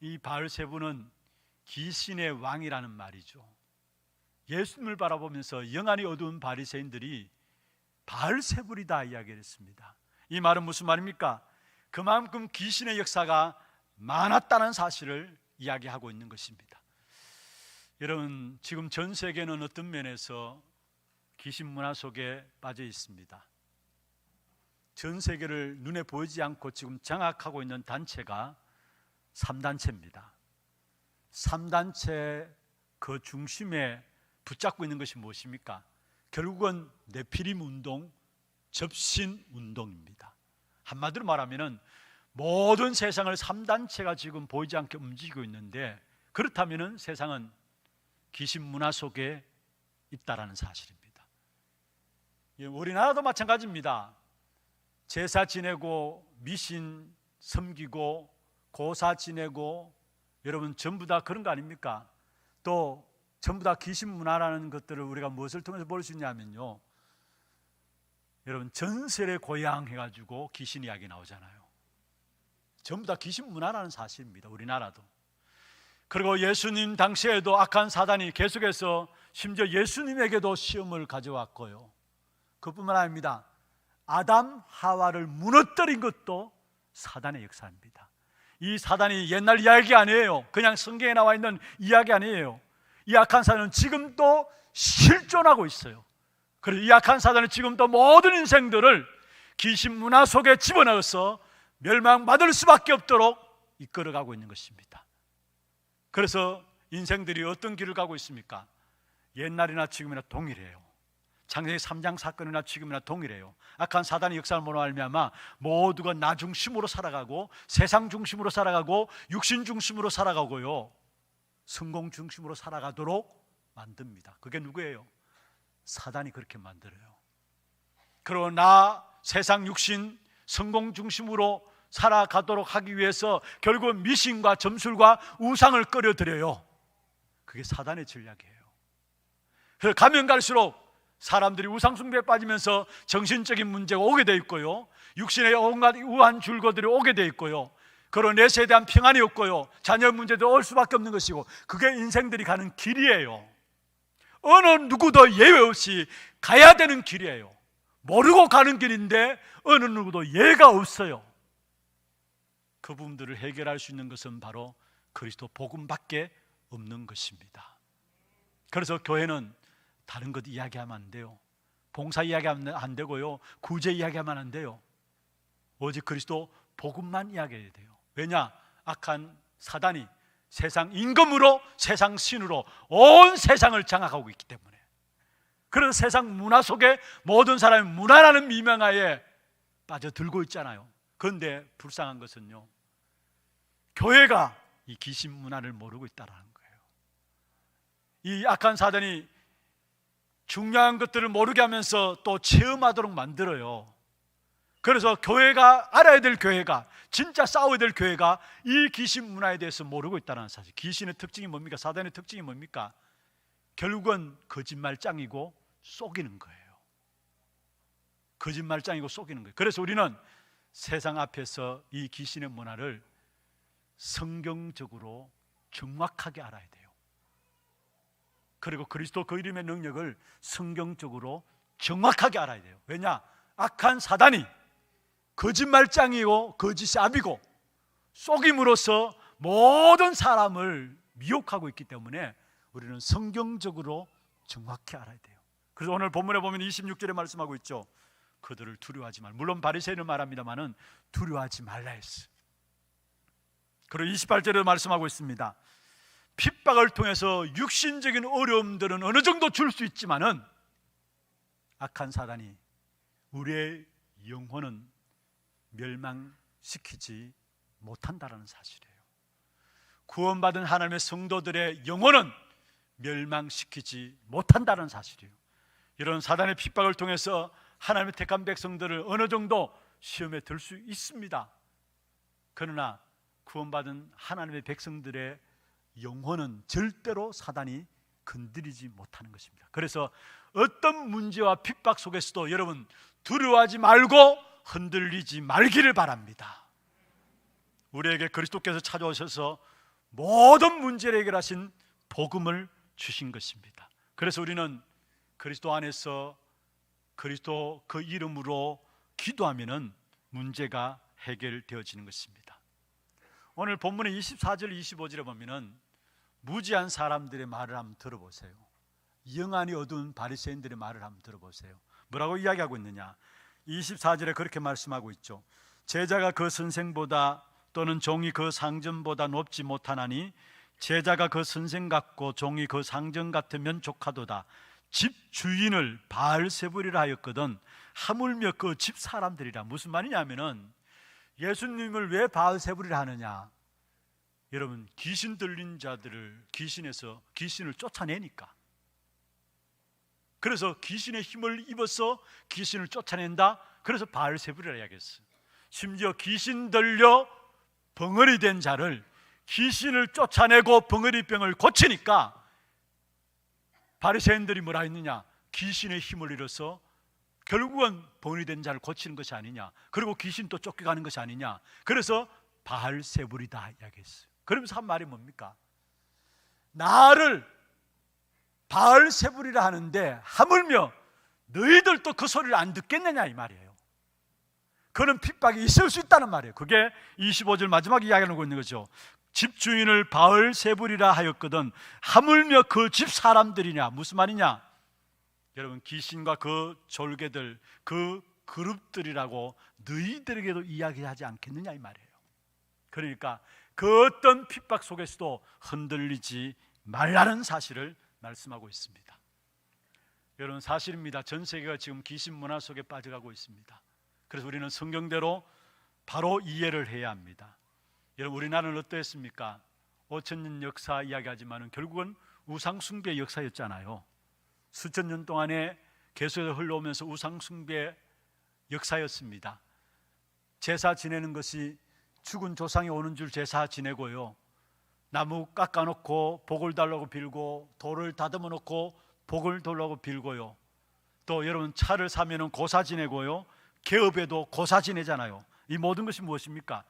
이 바알세불은 귀신의 왕이라는 말이죠. 예수님을 바라보면서 영안이 어두운 바리새인들이 바알세불이다 이야기를 했습니다. 이 말은 무슨 말입니까? 그만큼 귀신의 역사가 많았다는 사실을 이야기하고 있는 것입니다. 여러분, 지금 전 세계는 어떤 면에서 귀신 문화 속에 빠져 있습니다. 전 세계를 눈에 보이지 않고 지금 장악하고 있는 단체가 3단체입니다. 3단체 그 중심에 붙잡고 있는 것이 무엇입니까? 결국은 네피림 운동, 접신 운동입니다. 한마디로 말하면 모든 세상을 3단체가 지금 보이지 않게 움직이고 있는데, 그렇다면 세상은 귀신 문화 속에 있다라는 사실입니다. 우리나라도 마찬가지입니다. 제사 지내고 미신 섬기고 고사 지내고, 여러분 전부 다 그런 거 아닙니까? 또 전부 다 귀신 문화라는 것들을 우리가 무엇을 통해서 볼 수 있냐면요, 여러분 전설의 고향 해가지고 귀신 이야기 나오잖아요. 전부 다 귀신 문화라는 사실입니다. 우리나라도. 그리고 예수님 당시에도 악한 사단이 계속해서 심지어 예수님에게도 시험을 가져왔고요, 그뿐만 아닙니다. 아담 하와를 무너뜨린 것도 사단의 역사입니다. 이 사단이 옛날 이야기 아니에요. 그냥 성경에 나와 있는 이야기 아니에요. 이 악한 사단은 지금도 실존하고 있어요. 그래서 이 악한 사단은 지금도 모든 인생들을 귀신 문화 속에 집어넣어서 멸망받을 수밖에 없도록 이끌어가고 있는 것입니다. 그래서 인생들이 어떤 길을 가고 있습니까? 옛날이나 지금이나 동일해요. 창세기 3장 사건이나 지금이나 동일해요. 악한 사단의 역사를 모로 알미암아 모두가 나 중심으로 살아가고, 세상 중심으로 살아가고, 육신 중심으로 살아가고요, 성공 중심으로 살아가도록 만듭니다. 그게 누구예요? 사단이 그렇게 만들어요. 그리고 나 세상 육신 성공 중심으로 살아가도록 하기 위해서 결국 미신과 점술과 우상을 끌어들여요. 그게 사단의 전략이에요. 그래서 가면 갈수록 사람들이 우상숭배에 빠지면서 정신적인 문제가 오게 돼 있고요, 육신의 온갖 우한 줄거들이 오게 돼 있고요, 그런 내세에 대한 평안이 없고요, 자녀 문제도 올 수밖에 없는 것이고, 그게 인생들이 가는 길이에요. 어느 누구도 예외 없이 가야 되는 길이에요. 모르고 가는 길인데 어느 누구도 예가 없어요. 그 부분들을 해결할 수 있는 것은 바로 그리스도 복음밖에 없는 것입니다. 그래서 교회는 다른 것 이야기하면 안 돼요. 봉사 이야기하면 안 되고요, 구제 이야기하면 안 돼요. 오직 그리스도 복음만 이야기해야 돼요. 왜냐? 악한 사단이 세상 임금으로, 세상 신으로 온 세상을 장악하고 있기 때문에. 그래서 세상 문화 속에 모든 사람이 문화라는 미명하에 빠져들고 있잖아요. 그런데 불쌍한 것은요, 교회가 이 귀신 문화를 모르고 있다는 거예요. 이 악한 사단이 중요한 것들을 모르게 하면서 또 체험하도록 만들어요. 그래서 교회가 알아야 될 교회가, 진짜 싸워야 될 교회가 이 귀신 문화에 대해서 모르고 있다는 사실. 귀신의 특징이 뭡니까? 사단의 특징이 뭡니까? 결국은 거짓말장이고 속이는 거예요. 거짓말장이고 속이는 거예요. 그래서 우리는 세상 앞에서 이 귀신의 문화를 성경적으로 정확하게 알아야 돼요. 그리고 그리스도 그 이름의 능력을 성경적으로 정확하게 알아야 돼요. 왜냐? 악한 사단이 거짓말장이고 거짓이 압이고 속임으로써 모든 사람을 미혹하고 있기 때문에 우리는 성경적으로 정확히 알아야 돼요. 그래서 오늘 본문에 보면 26절에 말씀하고 있죠. 그들을 두려워하지 말라. 물론 바리새인은 말합니다마는 두려워하지 말라 했어요. 그리고 28절에 말씀하고 있습니다. 핍박을 통해서 육신적인 어려움들은 어느 정도 줄 수 있지만은 악한 사단이 우리의 영혼은 멸망시키지 못한다는 사실이에요. 구원받은 하나님의 성도들의 영혼은 멸망시키지 못한다는 사실이에요. 이런 사단의 핍박을 통해서 하나님의 택한 백성들을 어느 정도 시험에 들 수 있습니다. 그러나 구원받은 하나님의 백성들의 영혼은 절대로 사단이 건드리지 못하는 것입니다. 그래서 어떤 문제와 핍박 속에서도 여러분 두려워하지 말고 흔들리지 말기를 바랍니다. 우리에게 그리스도께서 찾아오셔서 모든 문제를 해결하신 복음을 주신 것입니다. 그래서 우리는 그리스도 안에서 그리스도 그 이름으로 기도하면은 문제가 해결되어지는 것입니다. 오늘 본문의 24절 25절에 보면은 무지한 사람들의 말을 한번 들어보세요. 영안이 어두운 바리새인들의 말을 한번 들어보세요. 뭐라고 이야기하고 있느냐? 24절에 그렇게 말씀하고 있죠. 제자가 그 선생보다 또는 종이 그 상전보다 높지 못하나니 제자가 그 선생 같고 종이 그 상전 같으면 족하도다. 집 주인을 바알세불이라 하였거든 하물며 그 집 사람들이라. 무슨 말이냐면은 예수님을 왜 바알세불이라 하느냐? 여러분 귀신 들린 자들을 귀신을 쫓아내니까. 그래서 귀신의 힘을 입어서 귀신을 쫓아낸다. 그래서 바알세불이라 이야기했어요. 심지어 귀신 들려 벙어리 된 자를 귀신을 쫓아내고 벙어리병을 고치니까 바리새인들이 뭐라 했느냐? 귀신의 힘을 잃어서 결국은 벙어리 된 자를 고치는 것이 아니냐, 그리고 귀신도 쫓겨가는 것이 아니냐. 그래서 바알세불이다 이야기했어요. 그러면서 한 말이 뭡니까? 나를 바알세불이라 하는데 하물며 너희들도 그 소리를 안 듣겠느냐 이 말이에요. 그런 핍박이 있을 수 있다는 말이에요. 그게 25절 마지막에 이야기하고 있는 거죠. 집주인을 바알세불이라 하였거든 하물며 그 집 사람들이냐. 무슨 말이냐? 여러분 귀신과 그 졸개들, 그 그룹들이라고 너희들에게도 이야기하지 않겠느냐 이 말이에요. 그러니까 그 어떤 핍박 속에서도 흔들리지 말라는 사실을 말씀하고 있습니다. 여러분 사실입니다. 전 세계가 지금 귀신 문화 속에 빠져가고 있습니다. 그래서 우리는 성경대로 바로 이해를 해야 합니다. 여러분 우리나라는 어떠했습니까? 5,000년 역사 이야기하지만 결국은 우상숭배 역사였잖아요. 수천 년 동안에 계속해서 흘러오면서 우상숭배 역사였습니다. 제사 지내는 것이 죽은 조상이 오는 줄 제사 지내고요, 나무 깎아놓고 복을 달라고 빌고 돌을 다듬어 놓고 복을 달라고 빌고요, 또 여러분 차를 사면은 고사 지내고요, 개업에도 고사 지내잖아요. 이 모든 것이 무엇입니까?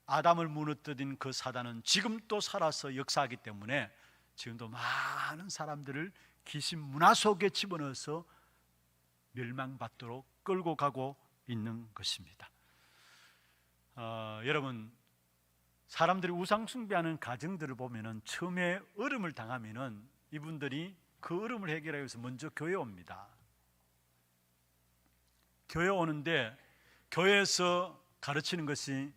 아담을 무너뜨린 그 사단은 지금 또 살아서 역사하기 때문에 지금도 많은 사람들을 귀신 문화 속에 집어넣어서 멸망받도록 끌고 가고 있는 것입니다. 여러분 사람들이 우상 숭배하는 가정들을 보면은 처음에 어려움을 당하면은 이분들이 그 어려움을 해결하기 위해서 먼저 교회에 옵니다. 교회에 오는데 교회에서 가르치는 것이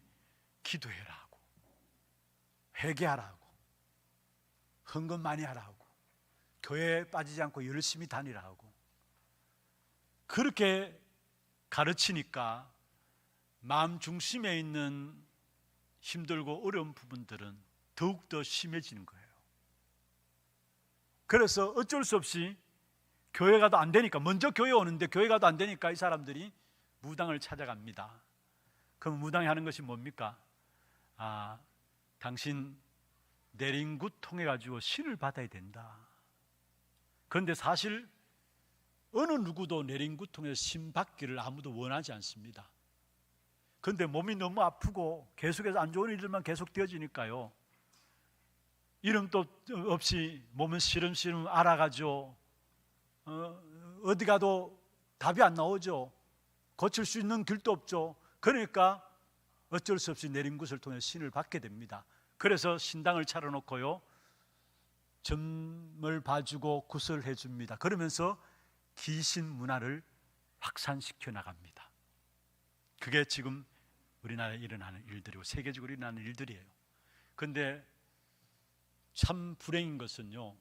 기도해라고, 회개하라고, 헌금 많이 하라고, 교회에 빠지지 않고 열심히 다니라고 그렇게 가르치니까 마음 중심에 있는 힘들고 어려운 부분들은 더욱더 심해지는 거예요. 그래서 어쩔 수 없이 교회 가도 안 되니까, 먼저 교회 오는데 교회 가도 안 되니까 이 사람들이 무당을 찾아갑니다. 그럼 무당이 하는 것이 뭡니까? 당신 내린굿 통해 가지고 신을 받아야 된다. 그런데 사실 어느 누구도 내린굿 통해서 신 받기를 아무도 원하지 않습니다. 그런데 몸이 너무 아프고 계속해서 안 좋은 일들만 계속 되어지니까요, 이름도 없이 몸은 시름시름 앓아가죠. 어디 가도 답이 안 나오죠. 고칠 수 있는 길도 없죠. 그러니까 어쩔 수 없이 내린굿을 통해 신을 받게 됩니다. 그래서 신당을 차려놓고요, 점을 봐주고 굿을 해줍니다. 그러면서 귀신 문화를 확산시켜 나갑니다. 그게 지금 우리나라에 일어나는 일들이고 세계적으로 일어나는 일들이에요. 그런데 참 불행인 것은요,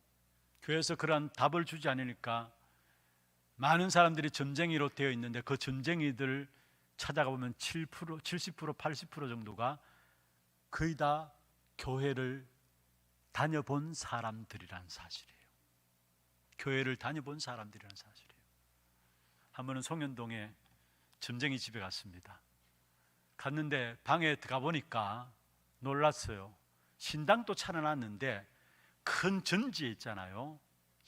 교회에서 그러한 답을 주지 않으니까 많은 사람들이 점쟁이로 되어 있는데 그 점쟁이들 찾아가 보면 7%, 70%, 80% 정도가 거의 다 교회를 다녀본 사람들이라는 사실이에요. 교회를 다녀본 사람들이라는 사실이에요. 한 번은 송현동에 점쟁이 집에 갔습니다. 갔는데 방에 들어가 보니까 놀랐어요. 신당도 차려놨는데 큰 전지에 있잖아요.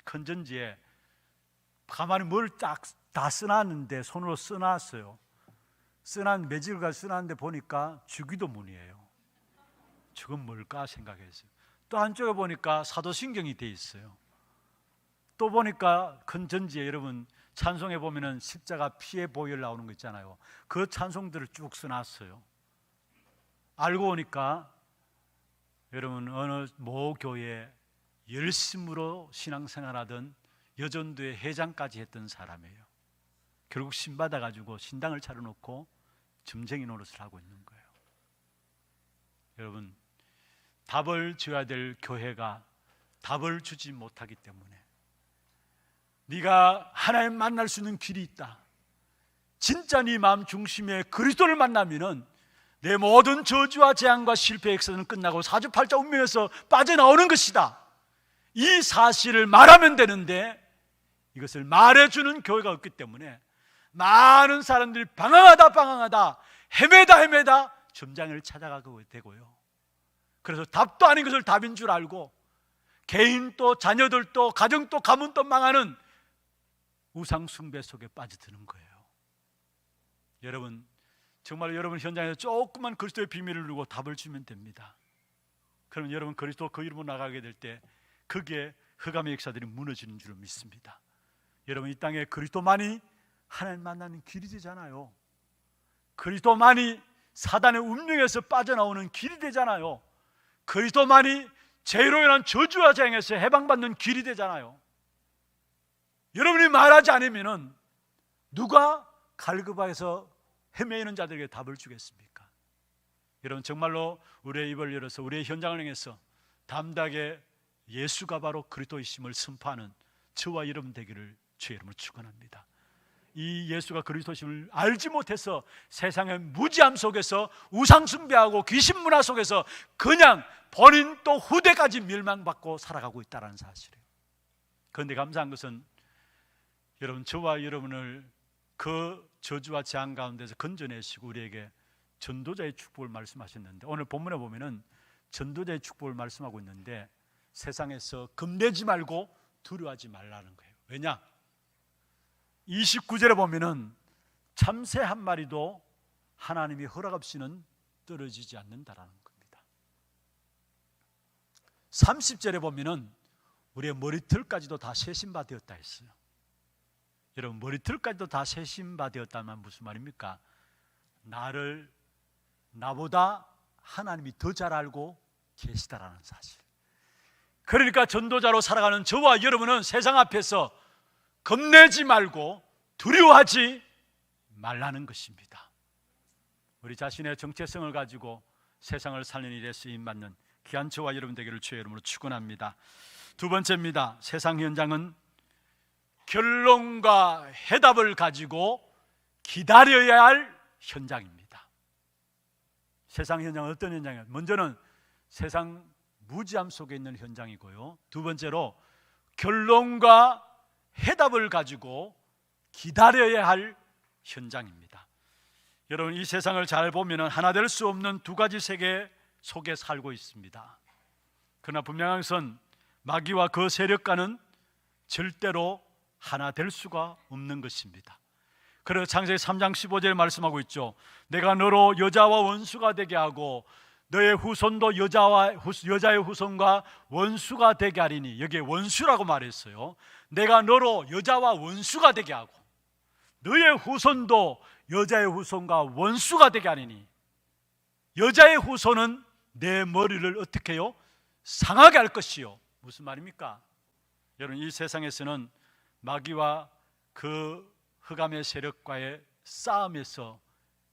큰 전지에 가만히 뭘 딱 다 써놨는데 손으로 써놨어요. 써놨 매질을 써놨는데 보니까 주기도문이에요. 저건 뭘까 생각했어요. 또 한쪽에 보니까 사도신경이 돼 있어요. 또 보니까 큰 전지에 여러분 찬송에 보면은 십자가 피의 보혈 나오는 거 있잖아요. 그 찬송들을 쭉 써놨어요. 알고 보니까 여러분 어느 모 교회에 열심으로 신앙생활하던 여전도의 회장까지 했던 사람이에요. 결국 신받아 가지고 신당을 차려놓고 점쟁이 노릇을 하고 있는 거예요. 여러분, 답을 줘야 될 교회가 답을 주지 못하기 때문에, 네가 하나님 만날 수 있는 길이 있다. 진짜 네 마음 중심에 그리스도를 만나면은 내 모든 저주와 재앙과 실패의 역사는 끝나고 사주팔자 운명에서 빠져나오는 것이다. 이 사실을 말하면 되는데 이것을 말해주는 교회가 없기 때문에 많은 사람들이 방황하다 헤매다 점장을 찾아가게 되고요. 그래서 답도 아닌 것을 답인 줄 알고 개인도 자녀들도 가정도 가문도 망하는 우상 숭배 속에 빠져드는 거예요. 여러분, 정말 여러분 현장에서 조금만 그리스도의 비밀을 누르고 답을 주면 됩니다. 그러면 여러분 그리스도 그 이름으로 나가게 될 때 거기에 흑암의 역사들이 무너지는 줄 믿습니다. 여러분, 이 땅에 그리스도만이 하나님 만나는 길이 되잖아요. 그리스도만이 사단의 운명에서 빠져나오는 길이 되잖아요. 그리스도만이 죄로 인한 저주와 재앙에서 해방받는 길이 되잖아요. 여러분이 말하지 않으면 누가 갈급해서 헤매이는 자들에게 답을 주겠습니까? 여러분, 정말로 우리의 입을 열어서 우리의 현장을 향해서 담대하게 예수가 바로 그리스도이심을 선포하는 저와 여러분 되기를 주의 이름으로 축원합니다. 이 예수가 그리스도심을 알지 못해서 세상의 무지함 속에서 우상 숭배하고 귀신 문화 속에서 그냥 본인 또 후대까지 멸망받고 살아가고 있다는 사실이에요. 그런데 감사한 것은 여러분, 저와 여러분을 그 저주와 재앙 가운데서 건져내시고 우리에게 전도자의 축복을 말씀하셨는데, 오늘 본문에 보면은 전도자의 축복을 말씀하고 있는데 세상에서 겁내지 말고 두려워하지 말라는 거예요. 왜냐? 29절에 보면은 참새 한 마리도 하나님이 허락 없이는 떨어지지 않는다라는 겁니다. 30절에 보면은 우리의 머리털까지도 다 세심바 되었다 했어요. 여러분, 머리털까지도 다 세심바 되었다면 무슨 말입니까? 나보다 하나님이 더 잘 알고 계시다라는 사실. 그러니까 전도자로 살아가는 저와 여러분은 세상 앞에서 겁내지 말고 두려워하지 말라는 것입니다. 우리 자신의 정체성을 가지고 세상을 살리는 일에 쓰임받는 귀한 저와 여러분 되기를 주의 이름으로 축원합니다. 두 번째입니다. 세상 현장은 결론과 해답을 가지고 기다려야 할 현장입니다. 세상 현장은 어떤 현장이에요? 먼저는 세상 무지함 속에 있는 현장이고요, 두 번째로 결론과 해답을 가지고 기다려야 할 현장입니다. 여러분, 이 세상을 잘 보면 하나 될 수 없는 두 가지 세계 속에 살고 있습니다. 그러나 분명한 것은 마귀와 그 세력과는 절대로 하나 될 수가 없는 것입니다. 그래서 창세기 3장 15절에 말씀하고 있죠. 내가 너로 여자와 원수가 되게 하고 너의 후손도 여자의 후손과 원수가 되게 하리니, 여기에 원수라고 말했어요. 내가 너로 여자와 원수가 되게 하고 너의 후손도 여자의 후손과 원수가 되게 하리니, 여자의 후손은 내 머리를 어떻게 해요? 상하게 할 것이요. 무슨 말입니까? 여러분, 이 세상에서는 마귀와 그 흑암의 세력과의 싸움에서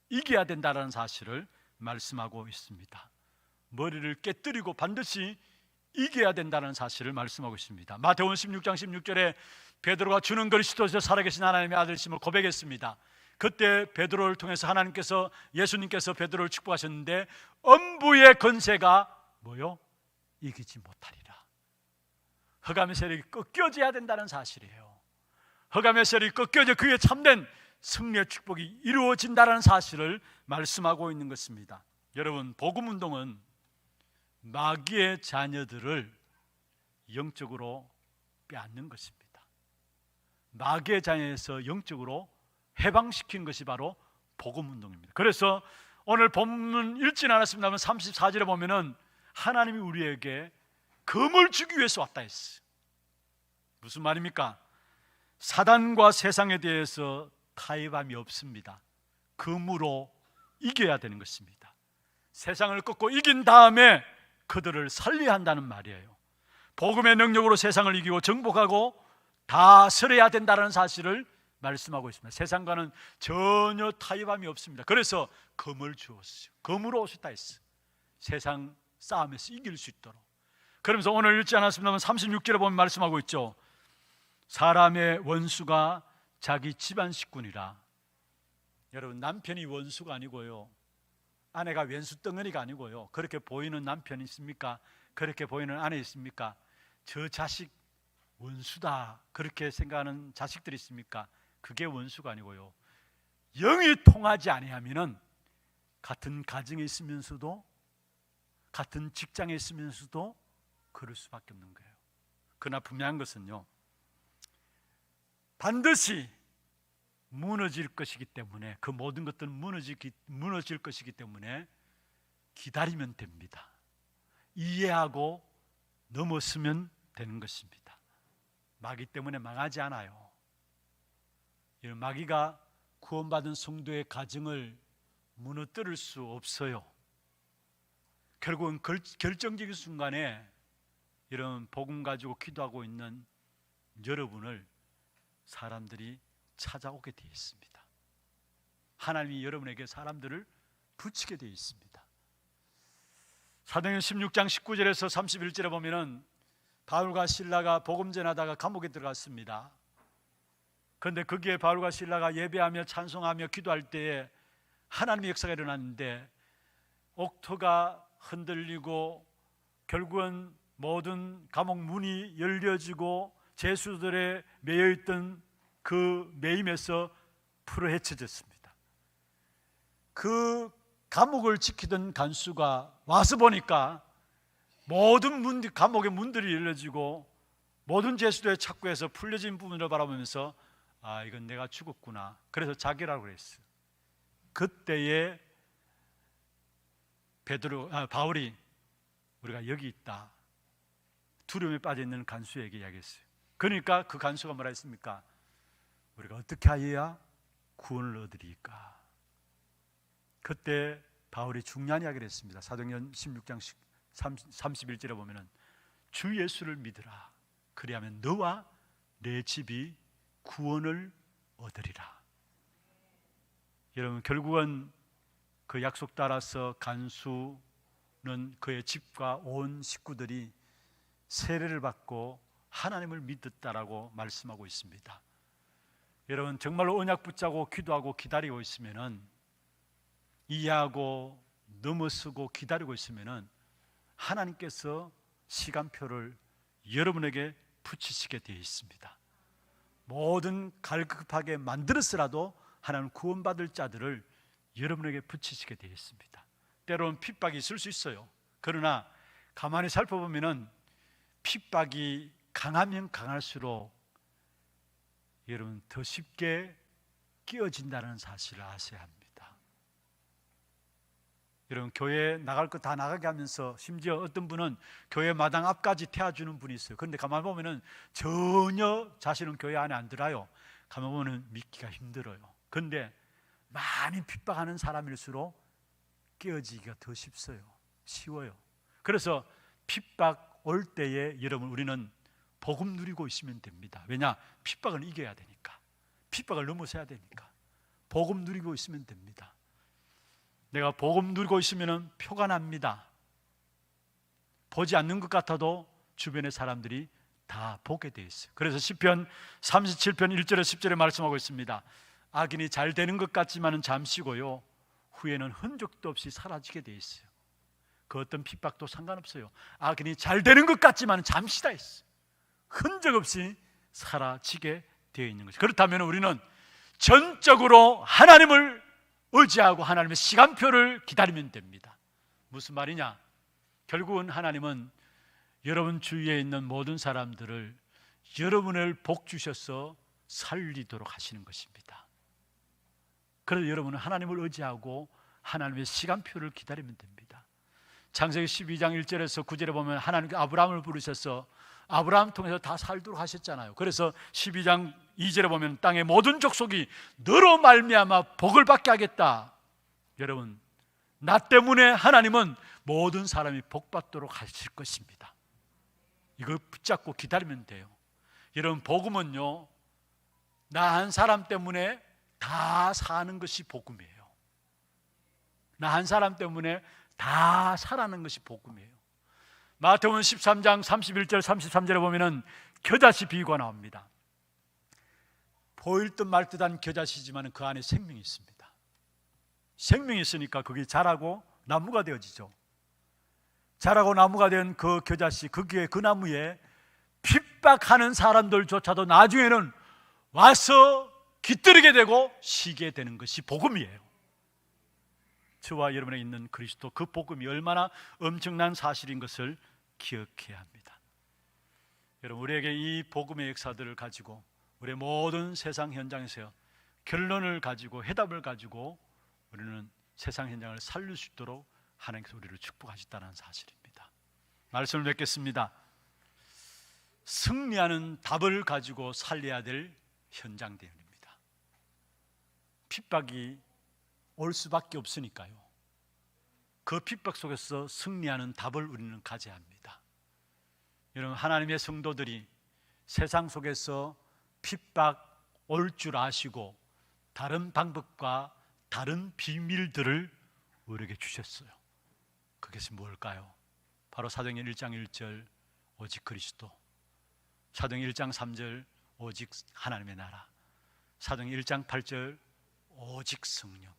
이겨야 된다는 사실을 말씀하고 있습니다. 머리를 깨뜨리고 반드시 이겨야 된다는 사실을 말씀하고 있습니다. 마태복음 16장 16절에 베드로가 주는 그리스도에서 살아계신 하나님의 아들이심을 고백했습니다. 그때 베드로를 통해서 예수님께서 베드로를 축복하셨는데, 엄부의 권세가 뭐요? 이기지 못하리라. 흑암의 세력이 꺾여져야 된다는 사실이에요. 흑암의 세력이 꺾여져 그의 참된 승리의 축복이 이루어진다는 사실을 말씀하고 있는 것입니다. 여러분, 복음운동은 마귀의 자녀들을 영적으로 빼앗는 것입니다. 마귀의 자녀에서 영적으로 해방시킨 것이 바로 복음운동입니다. 그래서 오늘 본문 읽진 않았습니다만 34절에 보면은 하나님이 우리에게 금을 주기 위해서 왔다 했어요. 무슨 말입니까? 사단과 세상에 대해서 타협함이 없습니다. 금으로 이겨야 되는 것입니다. 세상을 꺾고 이긴 다음에 그들을 살려야 한다는 말이에요. 복음의 능력으로 세상을 이기고 정복하고 다스려야 된다는 사실을 말씀하고 있습니다. 세상과는 전혀 타협함이 없습니다. 그래서 금을 주었어요. 금으로 오셨다 했어요. 세상 싸움에서 이길 수 있도록. 그러면서 오늘 읽지 않았습니다만 36절에 보면 말씀하고 있죠. 사람의 원수가 자기 집안 식구니라. 여러분, 남편이 원수가 아니고요, 아내가 왼수 덩어리가 아니고요, 그렇게 보이는 남편이 있습니까? 그렇게 보이는 아내 있습니까? 저 자식 원수다 그렇게 생각하는 자식들이 있습니까? 그게 원수가 아니고요, 영이 통하지 아니하면은 같은 가정에 있으면서도 같은 직장에 있으면서도 그럴 수밖에 없는 거예요. 그러나 분명한 것은요, 반드시 무너질 것이기 때문에, 그 모든 것들은 무너질 것이기 때문에 기다리면 됩니다. 이해하고 넘었으면 되는 것입니다. 마귀 때문에 망하지 않아요. 마귀가 구원받은 성도의 가정을 무너뜨릴 수 없어요. 결국은 결정적인 순간에 이런 복음 가지고 기도하고 있는 여러분을 사람들이 찾아오게 되어 있습니다. 하나님이 여러분에게 사람들을 붙이게 되어 있습니다. 사도행전 16장 19절에서 31절에 보면은 바울과 실라가 복음 전하다가 감옥에 들어갔습니다. 그런데 거기에 바울과 실라가 예배하며 찬송하며 기도할 때에 하나님의 역사가 일어났는데, 옥토가 흔들리고 결국은 모든 감옥 문이 열려지고 죄수들의 매여있던 그 매임에서 풀어헤쳐졌습니다. 그 감옥을 지키던 간수가 와서 보니까 모든 감옥의 문들이 열려지고 모든 죄수들의 착고에서 풀려진 부분을 바라보면서 이건 내가 죽었구나. 그래서 자결하고 그랬어요. 그때에 바울이 우리가 여기 있다, 두려움에 빠져있는 간수에게 이야기했어요. 그러니까 그 간수가 뭐라 했습니까? 우리가 어떻게 하여야 구원을 얻으리까? 그때 바울이 중요한 이야기를 했습니다. 사도행전 16장 31절에 보면은 주 예수를 믿으라. 그리하면 너와 내 집이 구원을 얻으리라. 여러분, 결국은 그 약속 따라서 간수는 그의 집과 온 식구들이 세례를 받고 하나님을 믿었다라고 말씀하고 있습니다. 여러분, 정말로 언약 붙잡고 기도하고 기다리고 있으면은, 이해하고 넘어서고 기다리고 있으면은 하나님께서 시간표를 여러분에게 붙이시게 되어 있습니다. 모든 갈급하게 만들었으라도 하나님 구원받을 자들을 여러분에게 붙이시게 되어 있습니다. 때로는 핍박이 있을 수 있어요. 그러나 가만히 살펴보면 핍박이 강하면 강할수록 여러분 더 쉽게 끼어진다는 사실을 아셔야 합니다. 여러분 교회에 나갈 거 다 나가게 하면서 심지어 어떤 분은 교회 마당 앞까지 태워주는 분이 있어요. 그런데 가만히 보면 전혀 자신은 교회 안에 안 들어요. 가만히 보면 믿기가 힘들어요. 그런데 많이 핍박하는 사람일수록 끼어지기가 더 쉬워요. 그래서 핍박 올 때에 여러분 우리는 복음 누리고 있으면 됩니다. 왜냐? 핍박을 이겨야 되니까, 핍박을 넘어서야 되니까 복음 누리고 있으면 됩니다. 내가 복음 누리고 있으면 표가 납니다. 보지 않는 것 같아도 주변의 사람들이 다 보게 돼 있어요. 그래서 시편 37편 1절에 10절에 말씀하고 있습니다. 악인이 잘 되는 것 같지만은 잠시고요, 후에는 흔적도 없이 사라지게 돼 있어요. 그 어떤 핍박도 상관없어요. 악인이 잘 되는 것 같지만 잠시다 했어요. 흔적 없이 사라지게 되어 있는 것이죠. 그렇다면 우리는 전적으로 하나님을 의지하고 하나님의 시간표를 기다리면 됩니다. 무슨 말이냐? 결국은 하나님은 여러분 주위에 있는 모든 사람들을 여러분을 복 주셔서 살리도록 하시는 것입니다. 그래서 여러분은 하나님을 의지하고 하나님의 시간표를 기다리면 됩니다. 창세기 12장 1절에서 9절에 보면 하나님께서 아브라함을 부르셔서 아브라함 통해서 다 살도록 하셨잖아요. 그래서 12장 2절에 보면 땅의 모든 족속이 너로 말미암아 복을 받게 하겠다. 여러분, 나 때문에 하나님은 모든 사람이 복 받도록 하실 것입니다. 이걸 붙잡고 기다리면 돼요. 여러분, 복음은요, 나 한 사람 때문에 다 사는 것이 복음이에요. 나 한 사람 때문에 다 살아는 것이 복음이에요. 마태복음 13장 31절 33절에 보면은 겨자씨 비유가 나옵니다. 보일 듯 말 듯한 겨자씨지만 그 안에 생명이 있습니다. 생명이 있으니까 그게 자라고 나무가 되어지죠. 자라고 나무가 된 그 겨자씨, 거기에 그 나무에 핍박하는 사람들조차도 나중에는 와서 깃들이게 되고 쉬게 되는 것이 복음이에요. 저와 여러분에 있는 그리스도, 그 복음이 얼마나 엄청난 사실인 것을 기억해야 합니다. 여러분, 우리에게 이 복음의 역사들을 가지고 우리의 모든 세상 현장에서 결론을 가지고 해답을 가지고 우리는 세상 현장을 살릴 수 있도록 하나님께서 우리를 축복하셨다는 사실입니다. 말씀을 맺겠습니다. 승리하는 답을 가지고 살려야 될 현장 대응입니다. 핍박이 올 수밖에 없으니까요. 그 핍박 속에서 승리하는 답을 우리는 가져야 합니다. 여러분, 하나님의 성도들이 세상 속에서 핍박 올 줄 아시고 다른 방법과 다른 비밀들을 우리에게 주셨어요. 그것이 뭘까요? 바로 사도행전 1장 1절 오직 그리스도, 사도행전 1장 3절 오직 하나님의 나라, 사도행전 1장 8절 오직 성령.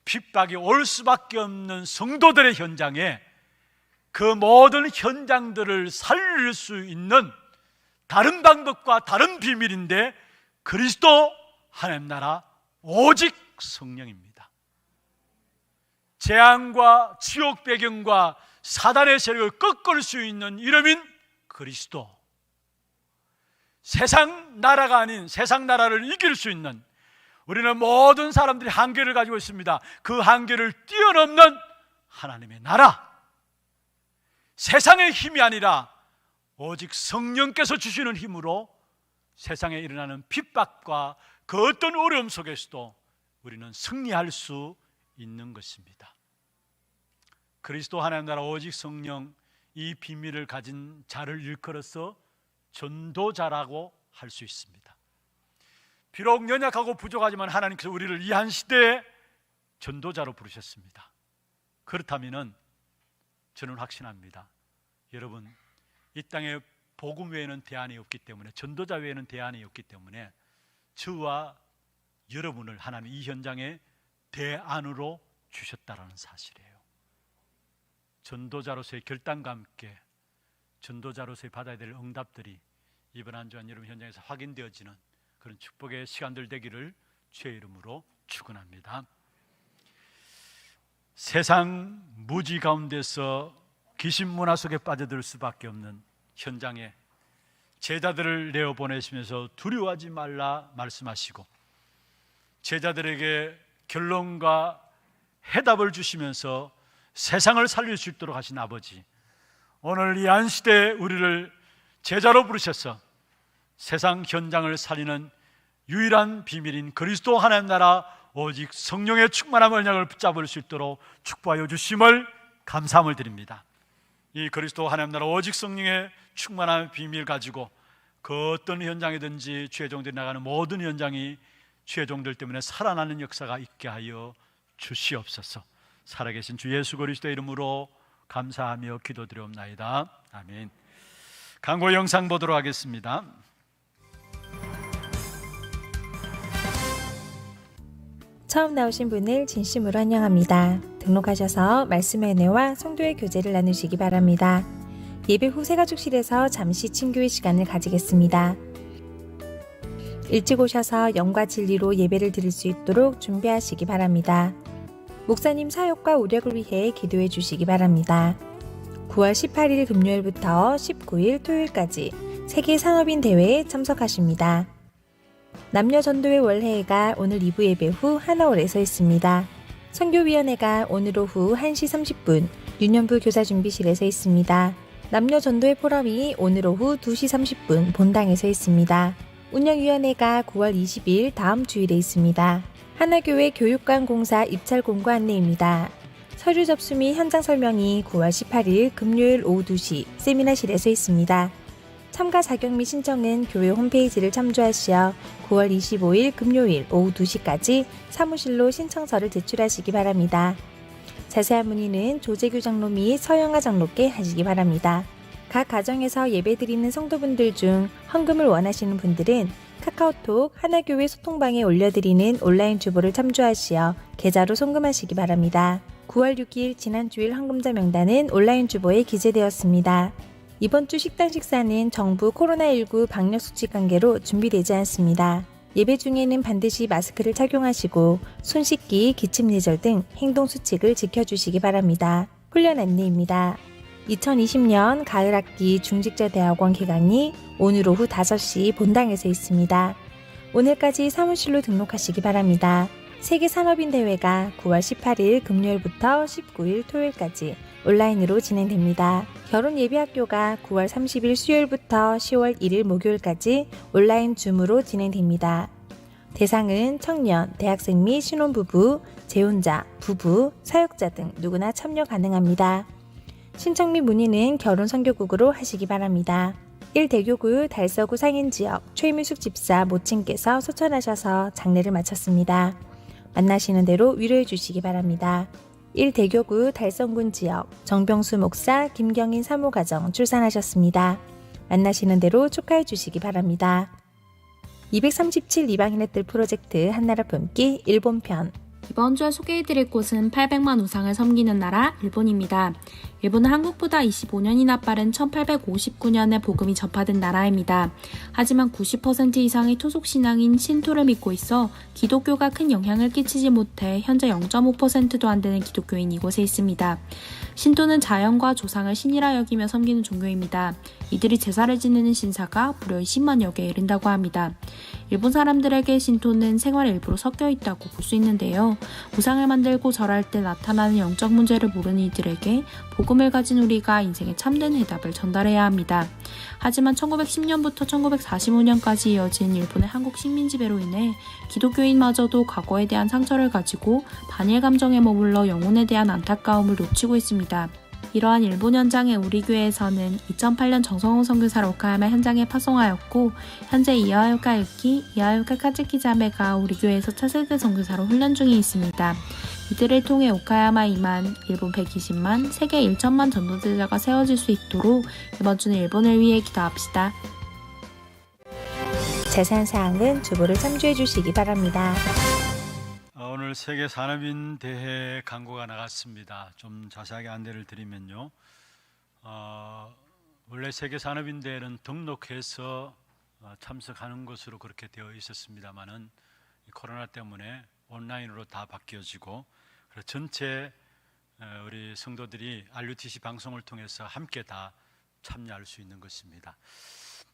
핍박이 올 수밖에 없는 성도들의 현장에 그 모든 현장들을 살릴 수 있는 다른 방법과 다른 비밀인데 그리스도, 하나님 나라, 오직 성령입니다. 재앙과 지옥 배경과 사단의 세력을 꺾을 수 있는 이름인 그리스도, 세상 나라가 아닌 세상 나라를 이길 수 있는, 우리는 모든 사람들이 한계를 가지고 있습니다. 그 한계를 뛰어넘는 하나님의 나라, 세상의 힘이 아니라 오직 성령께서 주시는 힘으로 세상에 일어나는 핍박과 그 어떤 어려움 속에서도 우리는 승리할 수 있는 것입니다. 그리스도, 하나님 나라, 오직 성령, 이 비밀을 가진 자를 일컬어서 전도자라고 할 수 있습니다. 비록 연약하고 부족하지만 하나님께서 우리를 이 한 시대에 전도자로 부르셨습니다. 그렇다면 저는 확신합니다. 여러분, 이 땅에 복음 외에는 대안이 없기 때문에, 전도자 외에는 대안이 없기 때문에 저와 여러분을 하나님 이 현장에 대안으로 주셨다라는 사실이에요. 전도자로서의 결단과 함께 전도자로서의 받아야 될 응답들이 이번 한 주간 여러분 현장에서 확인되어지는 그런 축복의 시간들 되기를 주의 이름으로 축원합니다. 세상 무지 가운데서 귀신 문화 속에 빠져들 수밖에 없는 현장에 제자들을 내어보내시면서 두려워하지 말라 말씀하시고 제자들에게 결론과 해답을 주시면서 세상을 살릴 수 있도록 하신 아버지, 오늘 이 안시대에 우리를 제자로 부르셔서 세상 현장을 살리는 유일한 비밀인 그리스도 하나님 나라 오직 성령의 충만한 언약을 붙잡을 수 있도록 축복하여 주심을 감사함을 드립니다. 이 그리스도 하나님 나라 오직 성령의 충만한 비밀 가지고 그 어떤 현장이든지 주의 종들이 나가는 모든 현장이 주의 종들 때문에 살아나는 역사가 있게 하여 주시옵소서. 살아계신 주 예수 그리스도의 이름으로 감사하며 기도드리옵나이다. 아멘. 강고 영상 보도록 하겠습니다. 처음 나오신 분을 진심으로 환영합니다. 등록하셔서 말씀의 은혜와 성도의 교제를 나누시기 바랍니다. 예배 후 새가족실에서 잠시 친교의 시간을 가지겠습니다. 일찍 오셔서 영과 진리로 예배를 드릴 수 있도록 준비하시기 바랍니다. 목사님 사역과 우력을 위해 기도해 주시기 바랍니다. 9월 18일 금요일부터 19일 토요일까지 세계산업인 대회에 참석하십니다. 남녀전도회 월회가 오늘 2부 예배 후 하나홀에서 있습니다. 선교위원회가 오늘 오후 1시 30분 유년부 교사준비실에서 있습니다. 남녀전도회 포럼이 오늘 오후 2시 30분 본당에서 있습니다. 운영위원회가 9월 20일 다음 주일에 있습니다. 하나교회 교육관 공사 입찰 공고 안내입니다. 서류 접수 및 현장 설명이 9월 18일 금요일 오후 2시 세미나실에서 있습니다. 참가 자격 및 신청은 교회 홈페이지를 참조하시어 9월 25일 금요일 오후 2시까지 사무실로 신청서를 제출하시기 바랍니다. 자세한 문의는 조재규 장로 및 서영아 장로께 하시기 바랍니다. 각 가정에서 예배드리는 성도분들 중 헌금을 원하시는 분들은 카카오톡 하나교회 소통방에 올려드리는 온라인 주보를 참조하시어 계좌로 송금하시기 바랍니다. 9월 6일 지난주일 헌금자 명단은 온라인 주보에 기재되었습니다. 이번 주 식당 식사는 정부 코로나19 방역수칙 관계로 준비되지 않습니다. 예배 중에는 반드시 마스크를 착용하시고 손 씻기, 기침 예절 등 행동수칙을 지켜주시기 바랍니다. 훈련 안내입니다. 2020년 가을학기 중직자대학원 개강이 오늘 오후 5시 본당에서 있습니다. 오늘까지 사무실로 등록하시기 바랍니다. 세계산업인대회가 9월 18일 금요일부터 19일 토요일까지 온라인으로 진행됩니다. 결혼예비학교가 9월 30일 수요일부터 10월 1일 목요일까지 온라인 줌으로 진행됩니다. 대상은 청년, 대학생 및 신혼부부, 재혼자, 부부, 사역자 등 누구나 참여 가능합니다. 신청 및 문의는 결혼선교국으로 하시기 바랍니다. 1대교구 달서구 상인지역 최미숙 집사 모친께서 소천하셔서 장례를 마쳤습니다. 만나시는 대로 위로해 주시기 바랍니다. 1대교구 달성군 지역 정병수 목사 김경인 사모가정 출산하셨습니다. 만나시는 대로 축하해 주시기 바랍니다. 237 이방인의 뜰 프로젝트 한나라 품기 일본편. 이번 주에 소개해드릴 곳은 800만 우상을 섬기는 나라 일본입니다. 일본은 한국보다 25년이나 빠른 1859년에 복음이 전파된 나라입니다. 하지만 90% 이상의 토속신앙인 신토를 믿고 있어 기독교가 큰 영향을 끼치지 못해 현재 0.5%도 안 되는 기독교인 이곳에 있습니다. 신토는 자연과 조상을 신이라 여기며 섬기는 종교입니다. 이들이 제사를 지내는 신사가 무려 20만여 개에 이른다고 합니다. 일본 사람들에게 신토는 생활의 일부로 섞여 있다고 볼 수 있는데요. 우상을 만들고 절할 때 나타나는 영적 문제를 모르는 이들에게 복음을 가진 우리가 인생의 참된 해답을 전달해야 합니다. 하지만 1910년부터 1945년까지 이어진 일본의 한국 식민 지배로 인해 기독교인마저도 과거에 대한 상처를 가지고 반일 감정에 머물러 영혼에 대한 안타까움을 놓치고 있습니다. 이러한 일본 현장에 우리 교회에서는 2008년 정성호 선교사를 오카야마 현장에 파송하였고 현재 이하유카 유키, 이하유카 카즈키 자매가 우리 교회에서 차세대 선교사로 훈련 중에 있습니다. 이들을 통해 오카야마 2만, 일본 120만, 세계 1천만 전도제자가 세워질 수 있도록 이번 주는 일본을 위해 기도합시다. 자세한 사항은 주보를 참조해 주시기 바랍니다. 오늘 세계 산업인 대회 광고가 나갔습니다. 좀 자세하게 안내를 드리면요. 원래 세계 산업인 대회는 등록해서 참석하는 것으로 그렇게 되어 있었습니다만은 코로나 때문에 온라인으로 다 바뀌어지고 전체 우리 성도들이 RUTC 방송을 통해서 함께 다 참여할 수 있는 것입니다.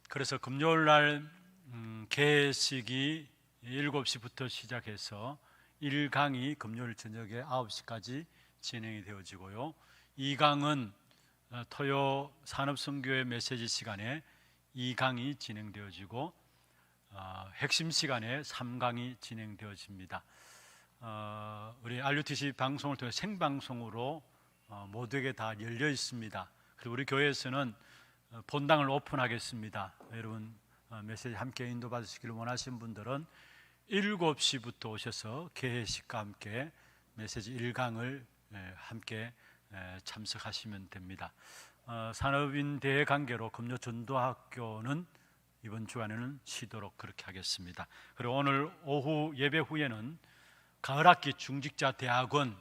그래서 금요일 날 개식이 7시부터 시작해서 1강이 금요일 저녁에 9시까지 진행이 되어지고요. 2강은 토요 산업선교회 메시지 시간에 2강이 진행되어지고 핵심 시간에 3강이 진행되어집니다. 우리 RUTC 방송을 통해 생방송으로 모두에게 다 열려 있습니다. 그리고 우리 교회에서는 본당을 오픈하겠습니다. 여러분 메시지 함께 인도받으시기를 원하시는 분들은 7시부터 오셔서 개회식과 함께 메시지 1강을 함께 참석하시면 됩니다. 산업인 대회 관계로 금요 전도학교는 이번 주간에는 쉬도록 그렇게 하겠습니다. 그리고 오늘 오후 예배 후에는 가을학기 중직자 대학원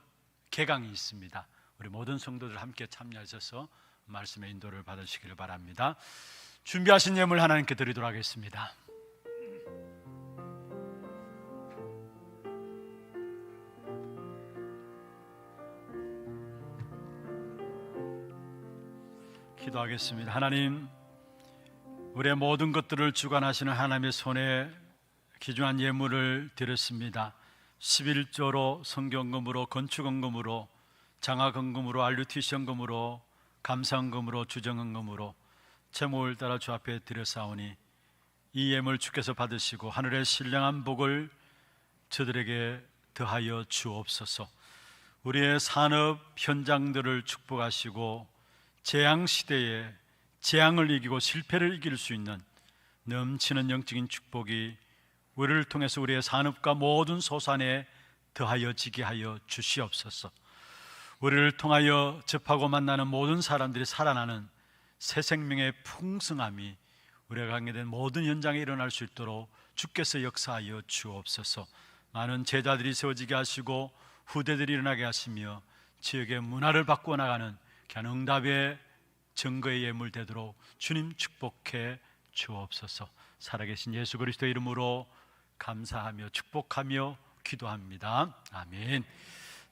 개강이 있습니다. 우리 모든 성도들 함께 참여하셔서 말씀의 인도를 받으시기를 바랍니다. 준비하신 예물 하나님께 드리도록 하겠습니다. 기도하겠습니다. 하나님, 우리의 모든 것들을 주관하시는 하나님의 손에 귀중한 예물을 드렸습니다. 11조로 성경금으로 건축헌금으로 장학헌금으로 RUTC 헌금으로 감사헌금으로 주정헌금으로 제목을 따라 주 앞에 드렸사오니 이 예물 주께서 받으시고 하늘의 신령한 복을 저들에게 더하여 주옵소서. 우리의 산업 현장들을 축복하시고 재앙시대에 재앙을 이기고 실패를 이길 수 있는 넘치는 영적인 축복이 우리를 통해서 우리의 산업과 모든 소산에 더하여 지게 하여 주시옵소서. 우리를 통하여 접하고 만나는 모든 사람들이 살아나는 새 생명의 풍성함이 우리가 관계된 모든 현장에 일어날 수 있도록 주께서 역사하여 주옵소서. 많은 제자들이 세워지게 하시고 후대들이 일어나게 하시며 지역의 문화를 바꾸어 나가는 귀한 응답의 증거의 예물 되도록 주님 축복해 주옵소서. 살아계신 예수 그리스도의 이름으로 감사하며 축복하며 기도합니다. 아멘.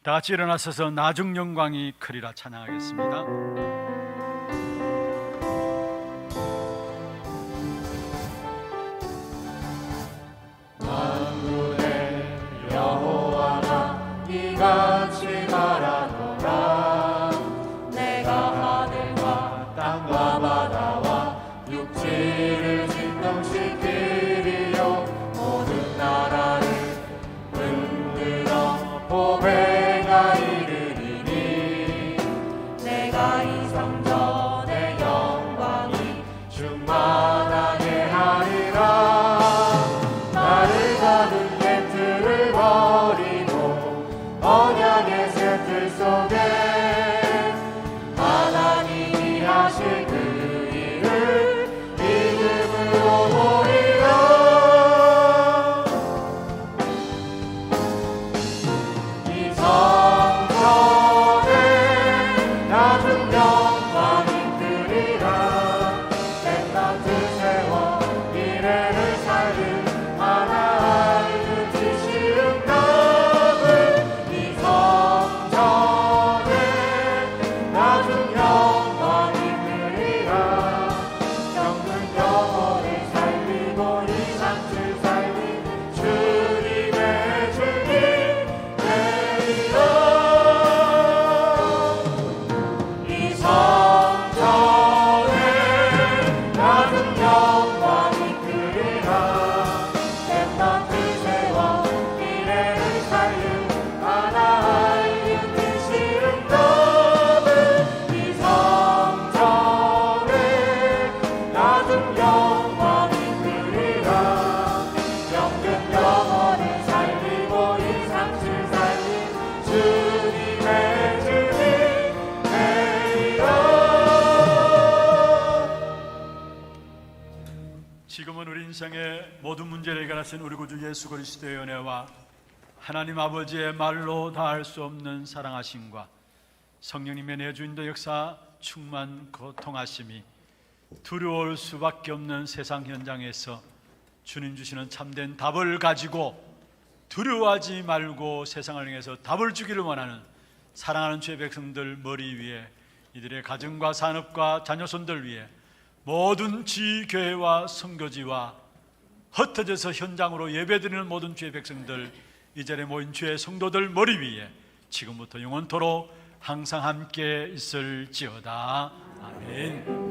다 같이 일어나서서 나중 영광이 크리라 찬양하겠습니다. 만군의 여호와가 이같이 말하노라. 내가 하늘과 땅과 바다와 육지를 진동시키리요 모든 나라를 흔들어 보배가 이르리니 내가 이 성전의 영광이 충만하게 하리라. 나를 거둔 객들을 버리고 언약의 샘틀 속에 하나님이 하실 그 일을 믿음으로 보리라. 이 성전에 낮은 영광이 크리라. 뱃단트 세워 미래를 살릴 하나 알듯이 쉬운 답을 이 성전에 낮은 영광이 크리라. 정든 영혼을 살리고 이 상을 살린 주님의 주님 되리라. 이 성전에 낮은 영광이 크리라. 뱃단트 세워 미래를 살린 하나 알듯이 응답을 이 성전에 낮은 영광이 크리라. 영끝 영혼을 살리고 이 상을 살린 주님의 주님 되리라. 지금은 우리 인생의 모든 문제를 해결하신 우리 구주 예수 그리스도의 은혜와 하나님 아버지의 말로 다할 수 없는 사랑하심과 성령님의 내주인도 역사 충만 고통하심이 두려울 수밖에 없는 세상 현장에서 주님 주시는 참된 답을 가지고 두려워하지 말고 세상을 향해서 답을 주기를 원하는 사랑하는 주의 백성들 머리 위에, 이들의 가정과 산업과 자녀손들 위에, 모든 지교회와 선교지와 흩어져서 현장으로 예배드리는 모든 주의 백성들, 이 자리에 모인 주의 성도들 머리 위에 지금부터 영원토록 항상 함께 있을지어다. 아멘.